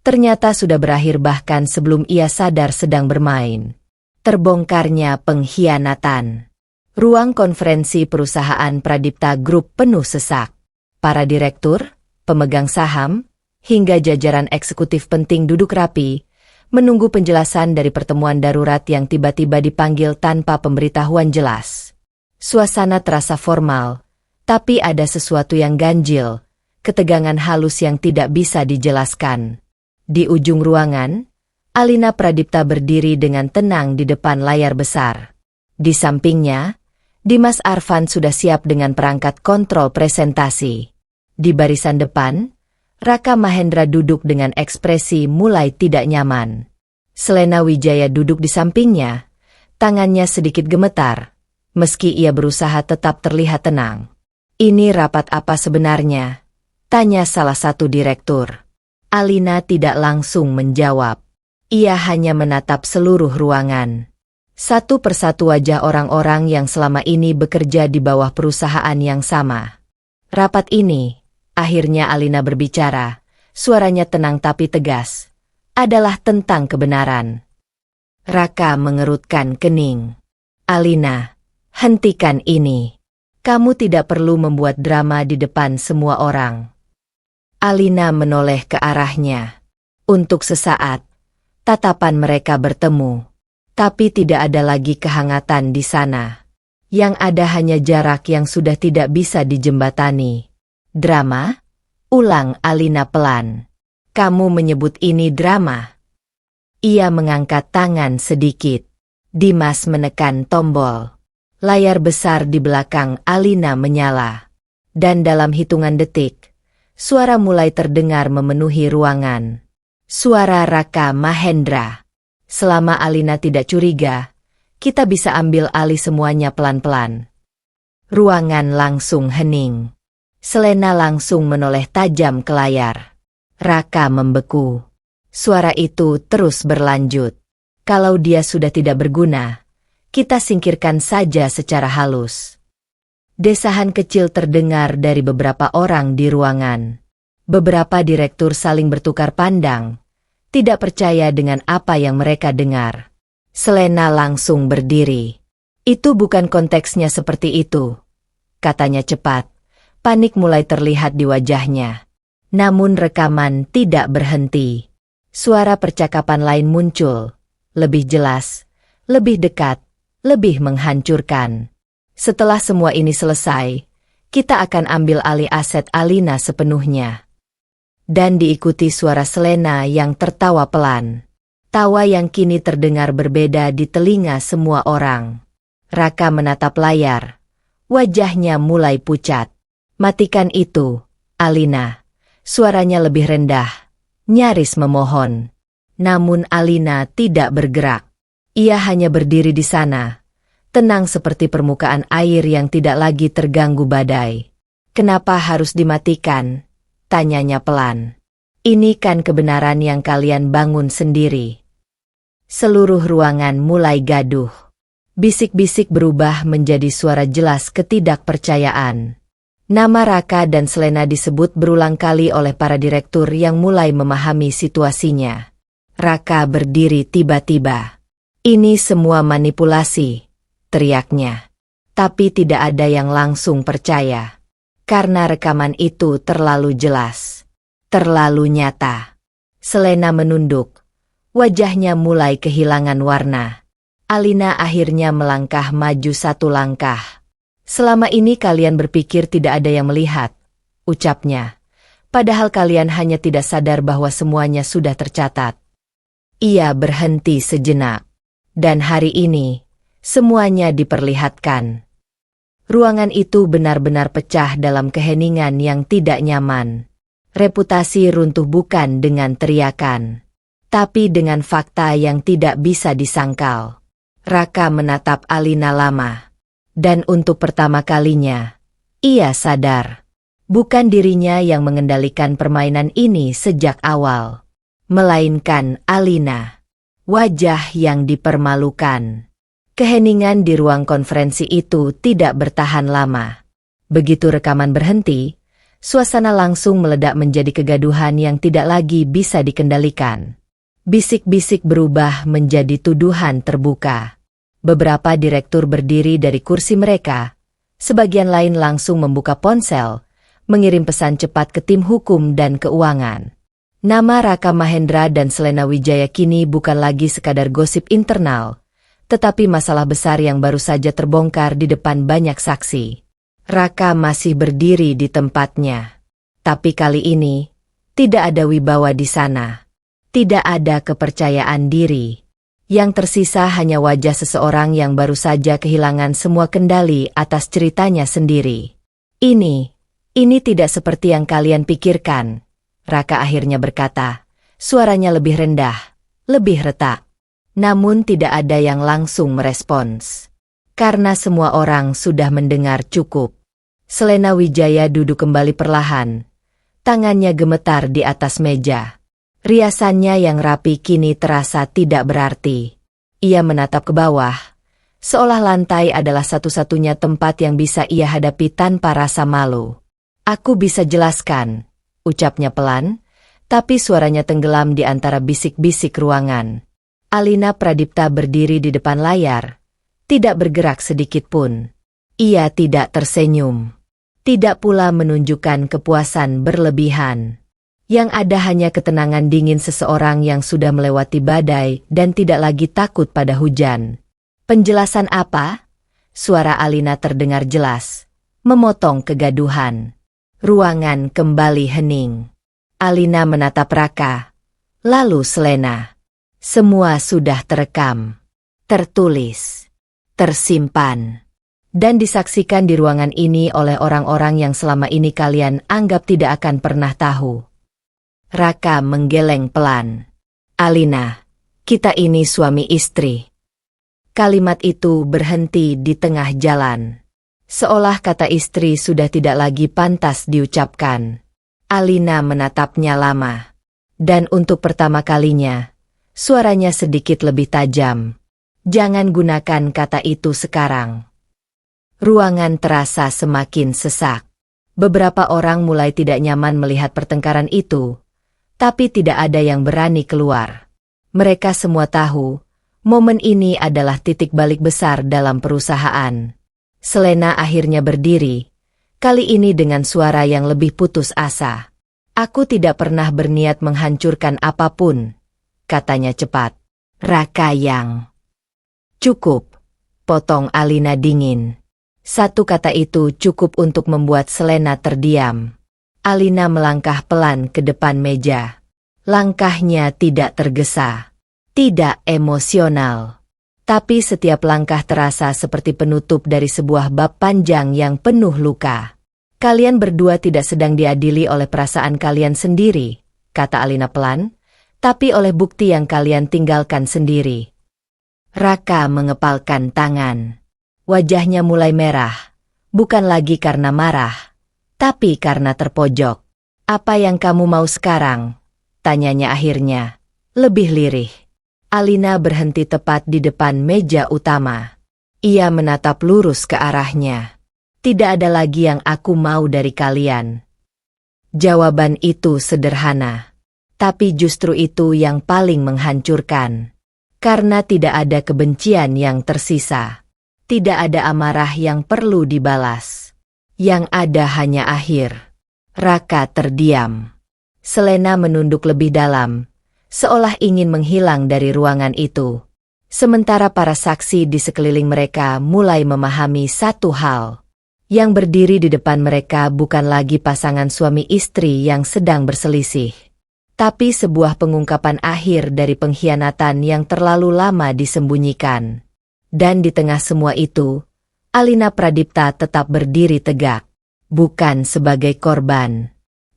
ternyata sudah berakhir bahkan sebelum ia sadar sedang bermain. Terbongkarnya pengkhianatan. Ruang konferensi perusahaan Pradipta Group penuh sesak. Para direktur, pemegang saham, hingga jajaran eksekutif penting duduk rapi, menunggu penjelasan dari pertemuan darurat yang tiba-tiba dipanggil tanpa pemberitahuan jelas. Suasana terasa formal, tapi ada sesuatu yang ganjil, ketegangan halus yang tidak bisa dijelaskan. Di ujung ruangan, Alina Pradipta berdiri dengan tenang di depan layar besar. Di sampingnya, Dimas Arfan sudah siap dengan perangkat kontrol presentasi. Di barisan depan, Raka Mahendra duduk dengan ekspresi mulai tidak nyaman. Selena Wijaya duduk di sampingnya, tangannya sedikit gemetar, meski ia berusaha tetap terlihat tenang. "Ini rapat apa sebenarnya?" tanya salah satu direktur. Alina tidak langsung menjawab. Ia hanya menatap seluruh ruangan. Satu persatu wajah orang-orang yang selama ini bekerja di bawah perusahaan yang sama. Rapat ini, akhirnya Alina berbicara, suaranya tenang tapi tegas, adalah tentang kebenaran. Raka mengerutkan kening. Alina, hentikan ini. Kamu tidak perlu membuat drama di depan semua orang. Alina menoleh ke arahnya. Untuk sesaat, tatapan mereka bertemu. Tapi tidak ada lagi kehangatan di sana. Yang ada hanya jarak yang sudah tidak bisa dijembatani. Drama? Ulang Alina pelan. Kamu menyebut ini drama? Ia mengangkat tangan sedikit. Dimas menekan tombol. Layar besar di belakang Alina menyala. Dan dalam hitungan detik, suara mulai terdengar memenuhi ruangan. Suara Raka Mahendra. Selama Alina tidak curiga, kita bisa ambil alih semuanya pelan-pelan. Ruangan langsung hening. Selena langsung menoleh tajam ke layar. Raka membeku. Suara itu terus berlanjut. Kalau dia sudah tidak berguna, kita singkirkan saja secara halus. Desahan kecil terdengar dari beberapa orang di ruangan. Beberapa direktur saling bertukar pandang. Tidak percaya dengan apa yang mereka dengar. Selena langsung berdiri. Itu bukan konteksnya seperti itu, katanya cepat. Panik mulai terlihat di wajahnya. Namun rekaman tidak berhenti. Suara percakapan lain muncul. Lebih jelas, lebih dekat, lebih menghancurkan. Setelah semua ini selesai, kita akan ambil alih aset Alina sepenuhnya. Dan diikuti suara Selena yang tertawa pelan. Tawa yang kini terdengar berbeda di telinga semua orang. Raka menatap layar. Wajahnya mulai pucat. Matikan itu, Alina. Suaranya lebih rendah. Nyaris memohon. Namun Alina tidak bergerak. Ia hanya berdiri di sana. Tenang seperti permukaan air yang tidak lagi terganggu badai. Kenapa harus dimatikan? Tanyanya pelan. Ini kan kebenaran yang kalian bangun sendiri. Seluruh ruangan mulai gaduh. Bisik-bisik berubah menjadi suara jelas ketidakpercayaan. Nama Raka dan Selena disebut berulang kali oleh para direktur yang mulai memahami situasinya. Raka berdiri tiba-tiba. Ini semua manipulasi, teriaknya. Tapi tidak ada yang langsung percaya. Karena rekaman itu terlalu jelas. Terlalu nyata. Selena menunduk. Wajahnya mulai kehilangan warna. Alina akhirnya melangkah maju satu langkah. Selama ini kalian berpikir tidak ada yang melihat, ucapnya. Padahal kalian hanya tidak sadar bahwa semuanya sudah tercatat. Ia berhenti sejenak. Dan hari ini, semuanya diperlihatkan. Ruangan itu benar-benar pecah dalam keheningan yang tidak nyaman. Reputasi runtuh bukan dengan teriakan, tapi dengan fakta yang tidak bisa disangkal. Raka menatap Alina lama. Dan untuk pertama kalinya, ia sadar. Bukan dirinya yang mengendalikan permainan ini sejak awal. Melainkan Alina. Wajah yang dipermalukan. Keheningan di ruang konferensi itu tidak bertahan lama. Begitu rekaman berhenti, suasana langsung meledak menjadi kegaduhan yang tidak lagi bisa dikendalikan. Bisik-bisik berubah menjadi tuduhan terbuka. Beberapa direktur berdiri dari kursi mereka, sebagian lain langsung membuka ponsel, mengirim pesan cepat ke tim hukum dan keuangan. Nama Raka Mahendra dan Selena Wijaya kini bukan lagi sekadar gosip internal, tetapi masalah besar yang baru saja terbongkar di depan banyak saksi. Raka masih berdiri di tempatnya. Tapi kali ini, tidak ada wibawa di sana. Tidak ada kepercayaan diri. Yang tersisa hanya wajah seseorang yang baru saja kehilangan semua kendali atas ceritanya sendiri. Ini tidak seperti yang kalian pikirkan. Raka akhirnya berkata, suaranya lebih rendah, lebih retak. Namun tidak ada yang langsung merespons. Karena semua orang sudah mendengar cukup. Selena Wijaya duduk kembali perlahan. Tangannya gemetar di atas meja. Riasannya yang rapi kini terasa tidak berarti. Ia menatap ke bawah, seolah lantai adalah satu-satunya tempat yang bisa ia hadapi tanpa rasa malu. Aku bisa jelaskan, ucapnya pelan, tapi suaranya tenggelam di antara bisik-bisik ruangan. Alina Pradipta berdiri di depan layar, tidak bergerak sedikit pun. Ia tidak tersenyum, tidak pula menunjukkan kepuasan berlebihan. Yang ada hanya ketenangan dingin seseorang yang sudah melewati badai dan tidak lagi takut pada hujan. Penjelasan apa? Suara Alina terdengar jelas, memotong kegaduhan. Ruangan kembali hening. Alina menatap Raka, lalu Selena. Semua sudah terekam, tertulis, tersimpan, dan disaksikan di ruangan ini oleh orang-orang yang selama ini kalian anggap tidak akan pernah tahu. Raka menggeleng pelan. Alina, kita ini suami istri. Kalimat itu berhenti di tengah jalan. Seolah kata istri sudah tidak lagi pantas diucapkan. Alina menatapnya lama. Dan untuk pertama kalinya, suaranya sedikit lebih tajam. Jangan gunakan kata itu sekarang. Ruangan terasa semakin sesak. Beberapa orang mulai tidak nyaman melihat pertengkaran itu. Tapi tidak ada yang berani keluar. Mereka semua tahu, momen ini adalah titik balik besar dalam perusahaan. Selena akhirnya berdiri, kali ini dengan suara yang lebih putus asa. Aku tidak pernah berniat menghancurkan apapun, katanya cepat. Raka yang... Cukup, potong Alina dingin. Satu kata itu cukup untuk membuat Selena terdiam. Alina melangkah pelan ke depan meja. Langkahnya tidak tergesa, tidak emosional. Tapi setiap langkah terasa seperti penutup dari sebuah bab panjang yang penuh luka. Kalian berdua tidak sedang diadili oleh perasaan kalian sendiri, kata Alina pelan, tapi oleh bukti yang kalian tinggalkan sendiri. Raka mengepalkan tangan. Wajahnya mulai merah, bukan lagi karena marah, tapi karena terpojok. Apa yang kamu mau sekarang? Tanyanya akhirnya, lebih lirih. Alina berhenti tepat di depan meja utama. Ia menatap lurus ke arahnya. Tidak ada lagi yang aku mau dari kalian. Jawaban itu sederhana. Tapi justru itu yang paling menghancurkan. Karena tidak ada kebencian yang tersisa. Tidak ada amarah yang perlu dibalas. Yang ada hanya akhir. Raka terdiam. Selena menunduk lebih dalam, seolah ingin menghilang dari ruangan itu. Sementara para saksi di sekeliling mereka mulai memahami satu hal. Yang berdiri di depan mereka bukan lagi pasangan suami istri yang sedang berselisih. Tapi sebuah pengungkapan akhir dari pengkhianatan yang terlalu lama disembunyikan. Dan di tengah semua itu, Alina Pradipta tetap berdiri tegak. Bukan sebagai korban,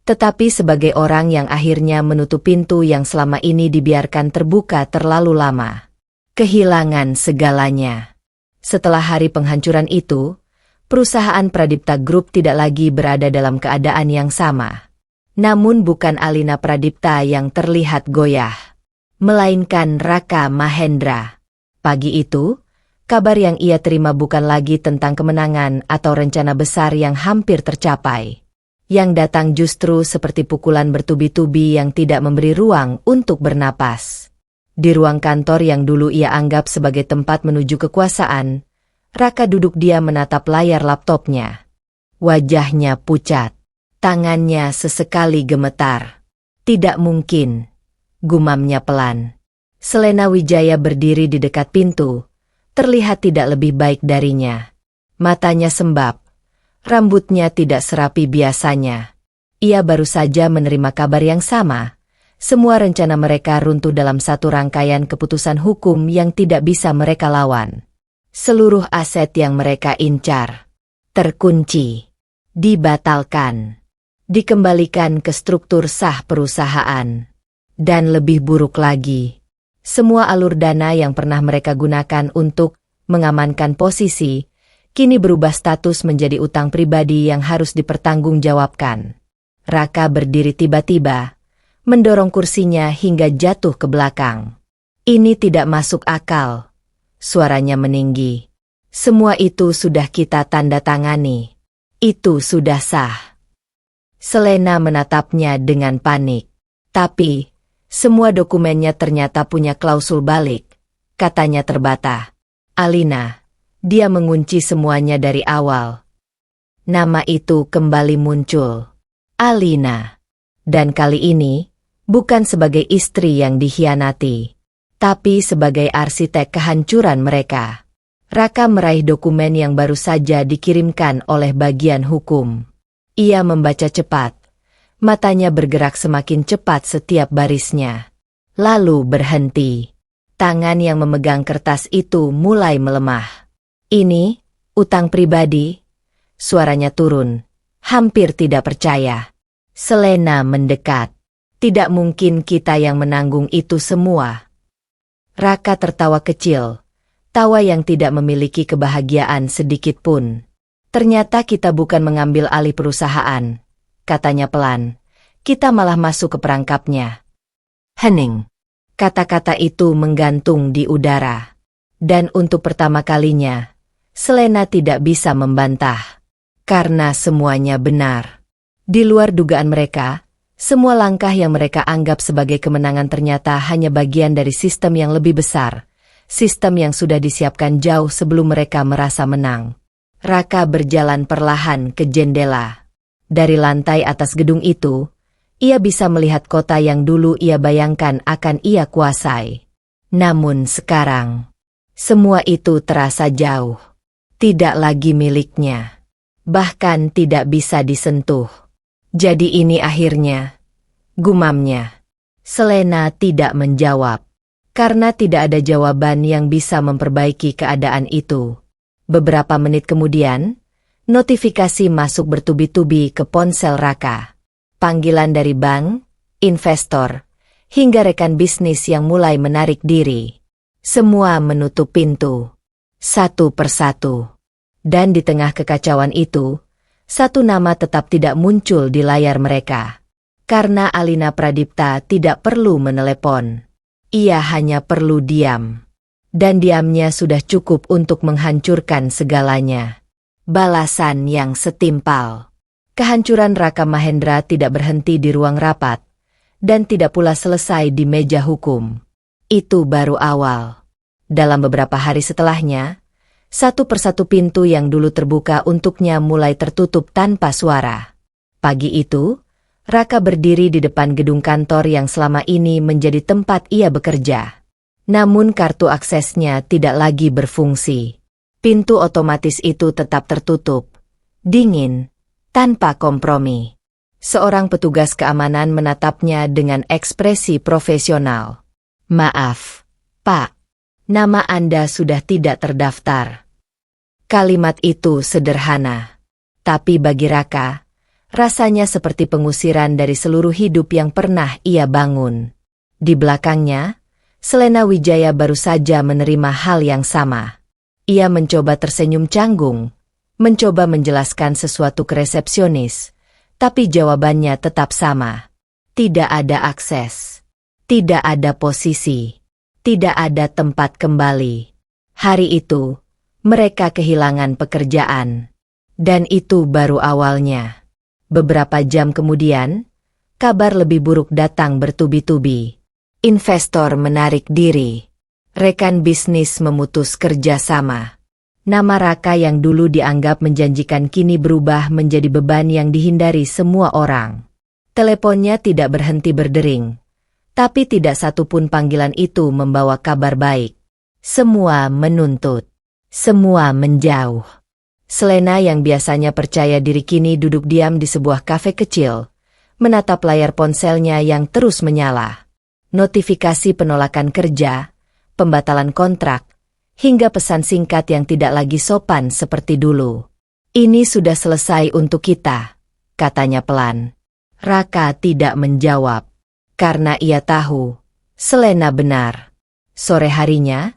tetapi sebagai orang yang akhirnya menutup pintu yang selama ini dibiarkan terbuka terlalu lama. Kehilangan segalanya. Setelah hari penghancuran itu, perusahaan Pradipta Group tidak lagi berada dalam keadaan yang sama. Namun bukan Alina Pradipta yang terlihat goyah, melainkan Raka Mahendra. Pagi itu, kabar yang ia terima bukan lagi tentang kemenangan atau rencana besar yang hampir tercapai. Yang datang justru seperti pukulan bertubi-tubi yang tidak memberi ruang untuk bernapas. Di ruang kantor yang dulu ia anggap sebagai tempat menuju kekuasaan, Raka duduk diam menatap layar laptopnya. Wajahnya pucat, tangannya sesekali gemetar. Tidak mungkin, gumamnya pelan. Selena Wijaya berdiri di dekat pintu. Terlihat tidak lebih baik darinya. Matanya sembab, rambutnya tidak serapi biasanya. Ia baru saja menerima kabar yang sama. Semua rencana mereka runtuh dalam satu rangkaian keputusan hukum yang tidak bisa mereka lawan. Seluruh aset yang mereka incar, terkunci, dibatalkan, dikembalikan ke struktur sah perusahaan. Dan lebih buruk lagi, semua alur dana yang pernah mereka gunakan untuk mengamankan posisi, kini berubah status menjadi utang pribadi yang harus dipertanggungjawabkan. Raka berdiri tiba-tiba, mendorong kursinya hingga jatuh ke belakang. Ini tidak masuk akal. Suaranya meninggi. Semua itu sudah kita tanda tangani. Itu sudah sah. Selena menatapnya dengan panik. Tapi, semua dokumennya ternyata punya klausul balik. Katanya terbata. Alina, dia mengunci semuanya dari awal. Nama itu kembali muncul. Alina. Dan kali ini, bukan sebagai istri yang dikhianati, tapi sebagai arsitek kehancuran mereka. Raka meraih dokumen yang baru saja dikirimkan oleh bagian hukum. Ia membaca cepat. Matanya bergerak semakin cepat setiap barisnya. Lalu berhenti. Tangan yang memegang kertas itu mulai melemah. Ini, utang pribadi? Suaranya turun. Hampir tidak percaya. Selena mendekat. Tidak mungkin kita yang menanggung itu semua. Raka tertawa kecil. Tawa yang tidak memiliki kebahagiaan sedikit pun. Ternyata kita bukan mengambil alih perusahaan, katanya pelan. Kita malah masuk ke perangkapnya. Hening. Kata-kata itu menggantung di udara. Dan untuk pertama kalinya, Selena tidak bisa membantah. Karena semuanya benar. Di luar dugaan mereka, semua langkah yang mereka anggap sebagai kemenangan ternyata hanya bagian dari sistem yang lebih besar. Sistem yang sudah disiapkan jauh sebelum mereka merasa menang. Raka berjalan perlahan ke jendela. Dari lantai atas gedung itu, ia bisa melihat kota yang dulu ia bayangkan akan ia kuasai. Namun sekarang, semua itu terasa jauh. Tidak lagi miliknya. Bahkan tidak bisa disentuh. Jadi ini akhirnya, gumamnya. Selena tidak menjawab. Karena tidak ada jawaban yang bisa memperbaiki keadaan itu. Beberapa menit kemudian, notifikasi masuk bertubi-tubi ke ponsel Raka. Panggilan dari bank, investor, hingga rekan bisnis yang mulai menarik diri. Semua menutup pintu. Satu persatu. Dan di tengah kekacauan itu, satu nama tetap tidak muncul di layar mereka. Karena Alina Pradipta tidak perlu menelepon. Ia hanya perlu diam. Dan diamnya sudah cukup untuk menghancurkan segalanya. Balasan yang setimpal. Kehancuran Raka Mahendra tidak berhenti di ruang rapat. Dan tidak pula selesai di meja hukum. Itu baru awal. Dalam beberapa hari setelahnya, satu persatu pintu yang dulu terbuka untuknya mulai tertutup tanpa suara. Pagi itu, Raka berdiri di depan gedung kantor yang selama ini menjadi tempat ia bekerja. Namun kartu aksesnya tidak lagi berfungsi. Pintu otomatis itu tetap tertutup. Dingin, tanpa kompromi. Seorang petugas keamanan menatapnya dengan ekspresi profesional. Maaf, Pak. Nama Anda sudah tidak terdaftar. Kalimat itu sederhana. Tapi bagi Raka, rasanya seperti pengusiran dari seluruh hidup yang pernah ia bangun. Di belakangnya, Selena Wijaya baru saja menerima hal yang sama. Ia mencoba tersenyum canggung, mencoba menjelaskan sesuatu ke resepsionis, tapi jawabannya tetap sama. Tidak ada akses. Tidak ada posisi. Tidak ada tempat kembali. Hari itu, mereka kehilangan pekerjaan. Dan itu baru awalnya. Beberapa jam kemudian, kabar lebih buruk datang bertubi-tubi. Investor menarik diri. Rekan bisnis memutus kerjasama. Nama Raka yang dulu dianggap menjanjikan kini berubah menjadi beban yang dihindari semua orang. Teleponnya tidak berhenti berdering. Tapi tidak satupun panggilan itu membawa kabar baik. Semua menuntut. Semua menjauh. Selena yang biasanya percaya diri kini duduk diam di sebuah kafe kecil, menatap layar ponselnya yang terus menyala. Notifikasi penolakan kerja, pembatalan kontrak, hingga pesan singkat yang tidak lagi sopan seperti dulu. Ini sudah selesai untuk kita, katanya pelan. Raka tidak menjawab. Karena ia tahu, Selena benar. Sore harinya,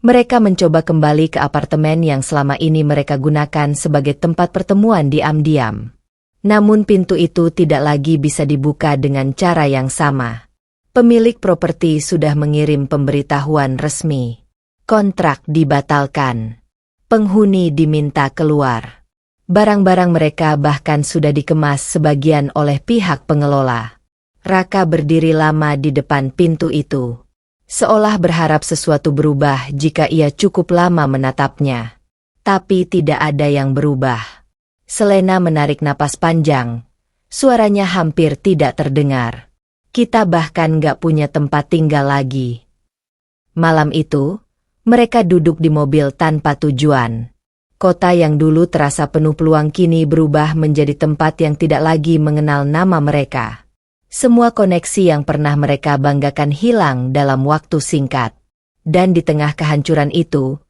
mereka mencoba kembali ke apartemen yang selama ini mereka gunakan sebagai tempat pertemuan diam-diam. Namun pintu itu tidak lagi bisa dibuka dengan cara yang sama. Pemilik properti sudah mengirim pemberitahuan resmi. Kontrak dibatalkan. Penghuni diminta keluar. Barang-barang mereka bahkan sudah dikemas sebagian oleh pihak pengelola. Raka berdiri lama di depan pintu itu, seolah berharap sesuatu berubah jika ia cukup lama menatapnya. Tapi tidak ada yang berubah. Selena menarik napas panjang. Suaranya hampir tidak terdengar. Kita bahkan gak punya tempat tinggal lagi. Malam itu, mereka duduk di mobil tanpa tujuan. Kota yang dulu terasa penuh peluang kini berubah menjadi tempat yang tidak lagi mengenal nama mereka. Semua koneksi yang pernah mereka banggakan hilang dalam waktu singkat. Dan di tengah kehancuran itu,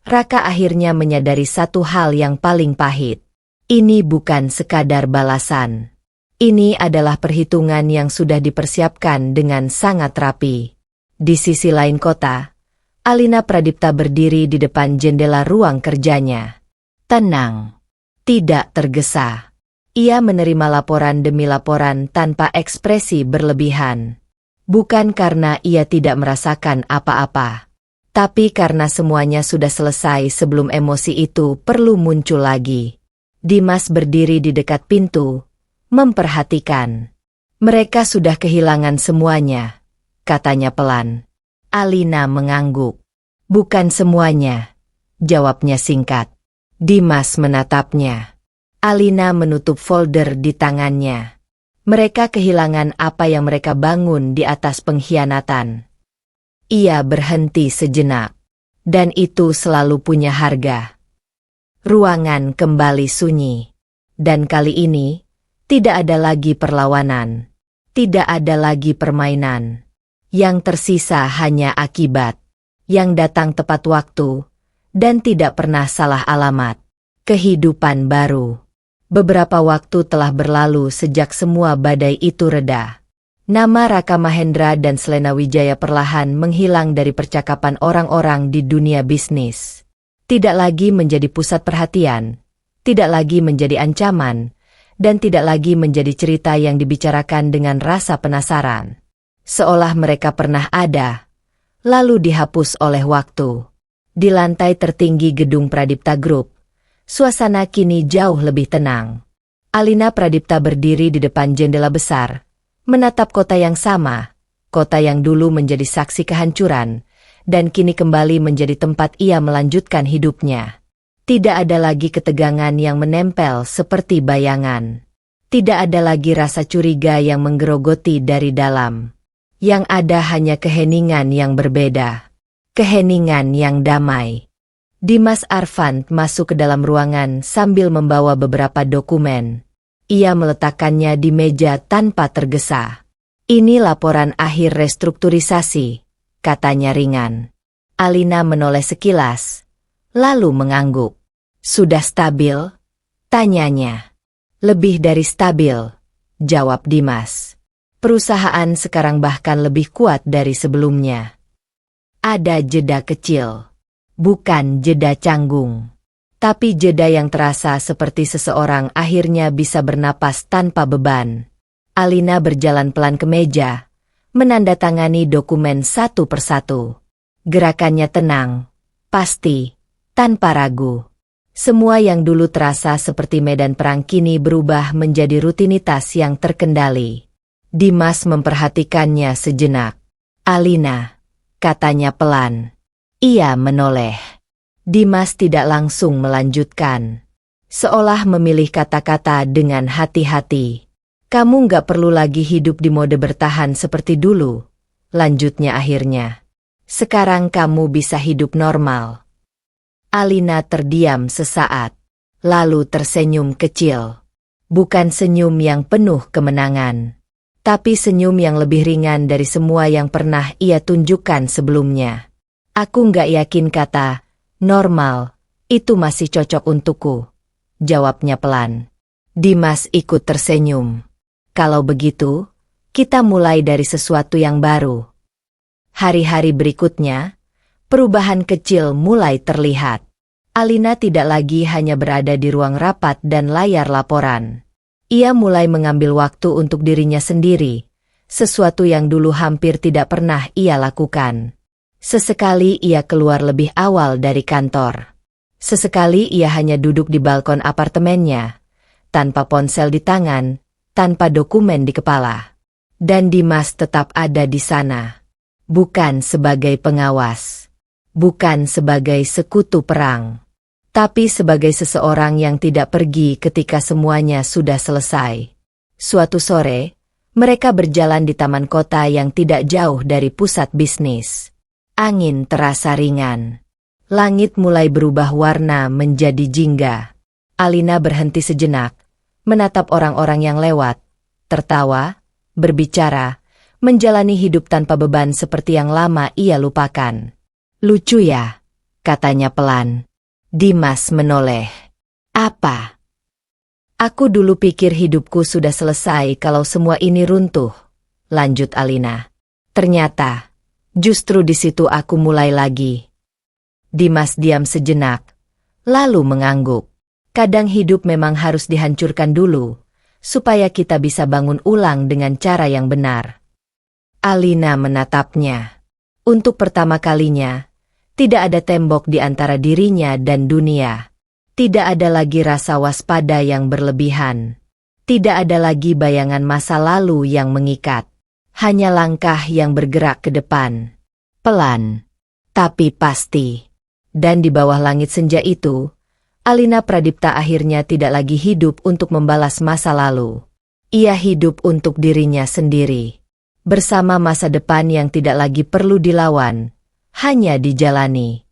Raka akhirnya menyadari satu hal yang paling pahit. Ini bukan sekadar balasan. Ini adalah perhitungan yang sudah dipersiapkan dengan sangat rapi. Di sisi lain kota, Alina Pradipta berdiri di depan jendela ruang kerjanya. Tenang. Tidak tergesa. Ia menerima laporan demi laporan tanpa ekspresi berlebihan. Bukan karena ia tidak merasakan apa-apa, tapi karena semuanya sudah selesai sebelum emosi itu perlu muncul lagi. Dimas berdiri di dekat pintu, memperhatikan. Mereka sudah kehilangan semuanya, katanya pelan. Alina mengangguk. Bukan semuanya, jawabnya singkat. Dimas menatapnya. Alina menutup folder di tangannya. Mereka kehilangan apa yang mereka bangun di atas pengkhianatan. Ia berhenti sejenak. Dan itu selalu punya harga. Ruangan kembali sunyi. Dan kali ini, tidak ada lagi perlawanan. Tidak ada lagi permainan. Yang tersisa hanya akibat. Yang datang tepat waktu. Dan tidak pernah salah alamat. Kehidupan baru. Beberapa waktu telah berlalu sejak semua badai itu reda. Nama Raka Mahendra dan Selena Wijaya perlahan menghilang dari percakapan orang-orang di dunia bisnis. Tidak lagi menjadi pusat perhatian, tidak lagi menjadi ancaman, dan tidak lagi menjadi cerita yang dibicarakan dengan rasa penasaran. Seolah mereka pernah ada, lalu dihapus oleh waktu. Di lantai tertinggi gedung Pradipta Group, suasana kini jauh lebih tenang. Alina Pradipta berdiri di depan jendela besar, menatap kota yang sama, kota yang dulu menjadi saksi kehancuran, dan kini kembali menjadi tempat ia melanjutkan hidupnya. Tidak ada lagi ketegangan yang menempel seperti bayangan. Tidak ada lagi rasa curiga yang menggerogoti dari dalam. Yang ada hanya keheningan yang berbeda. Keheningan yang damai. Dimas Arfan masuk ke dalam ruangan sambil membawa beberapa dokumen. Ia meletakkannya di meja tanpa tergesa. Ini laporan akhir restrukturisasi, katanya ringan. Alina menoleh sekilas, lalu mengangguk. Sudah stabil? Tanyanya. Lebih dari stabil, jawab Dimas. Perusahaan sekarang bahkan lebih kuat dari sebelumnya. Ada jeda kecil. Bukan jeda canggung, tapi jeda yang terasa seperti seseorang akhirnya bisa bernapas tanpa beban. Alina berjalan pelan ke meja, menandatangani dokumen satu persatu. Gerakannya tenang, pasti, tanpa ragu. Semua yang dulu terasa seperti medan perang kini berubah menjadi rutinitas yang terkendali. Dimas memperhatikannya sejenak. Alina, katanya pelan. Ia menoleh. Dimas tidak langsung melanjutkan. Seolah memilih kata-kata dengan hati-hati. Kamu nggak perlu lagi hidup di mode bertahan seperti dulu. Lanjutnya akhirnya. Sekarang kamu bisa hidup normal. Alina terdiam sesaat. Lalu tersenyum kecil. Bukan senyum yang penuh kemenangan. Tapi senyum yang lebih ringan dari semua yang pernah ia tunjukkan sebelumnya. Aku nggak yakin kata normal itu masih cocok untukku, jawabnya pelan. Dimas ikut tersenyum. Kalau begitu, kita mulai dari sesuatu yang baru. Hari-hari berikutnya, perubahan kecil mulai terlihat. Alina tidak lagi hanya berada di ruang rapat dan layar laporan. Ia mulai mengambil waktu untuk dirinya sendiri, sesuatu yang dulu hampir tidak pernah ia lakukan. Sesekali ia keluar lebih awal dari kantor. Sesekali ia hanya duduk di balkon apartemennya, tanpa ponsel di tangan, tanpa dokumen di kepala. Dan Dimas tetap ada di sana. Bukan sebagai pengawas. Bukan sebagai sekutu perang. Tapi sebagai seseorang yang tidak pergi ketika semuanya sudah selesai. Suatu sore, mereka berjalan di taman kota yang tidak jauh dari pusat bisnis. Angin terasa ringan. Langit mulai berubah warna menjadi jingga. Alina berhenti sejenak, menatap orang-orang yang lewat, tertawa, berbicara, menjalani hidup tanpa beban seperti yang lama ia lupakan. Lucu ya, katanya pelan. Dimas menoleh. Apa? Aku dulu pikir hidupku sudah selesai kalau semua ini runtuh, lanjut Alina. Ternyata, justru di situ aku mulai lagi. Dimas diam sejenak, lalu mengangguk. Kadang hidup memang harus dihancurkan dulu, supaya kita bisa bangun ulang dengan cara yang benar. Alina menatapnya. Untuk pertama kalinya, tidak ada tembok di antara dirinya dan dunia. Tidak ada lagi rasa waspada yang berlebihan. Tidak ada lagi bayangan masa lalu yang mengikat. Hanya langkah yang bergerak ke depan. Pelan, tapi pasti. Dan di bawah langit senja itu, Alina Pradipta akhirnya tidak lagi hidup untuk membalas masa lalu. Ia hidup untuk dirinya sendiri. Bersama masa depan yang tidak lagi perlu dilawan. Hanya dijalani.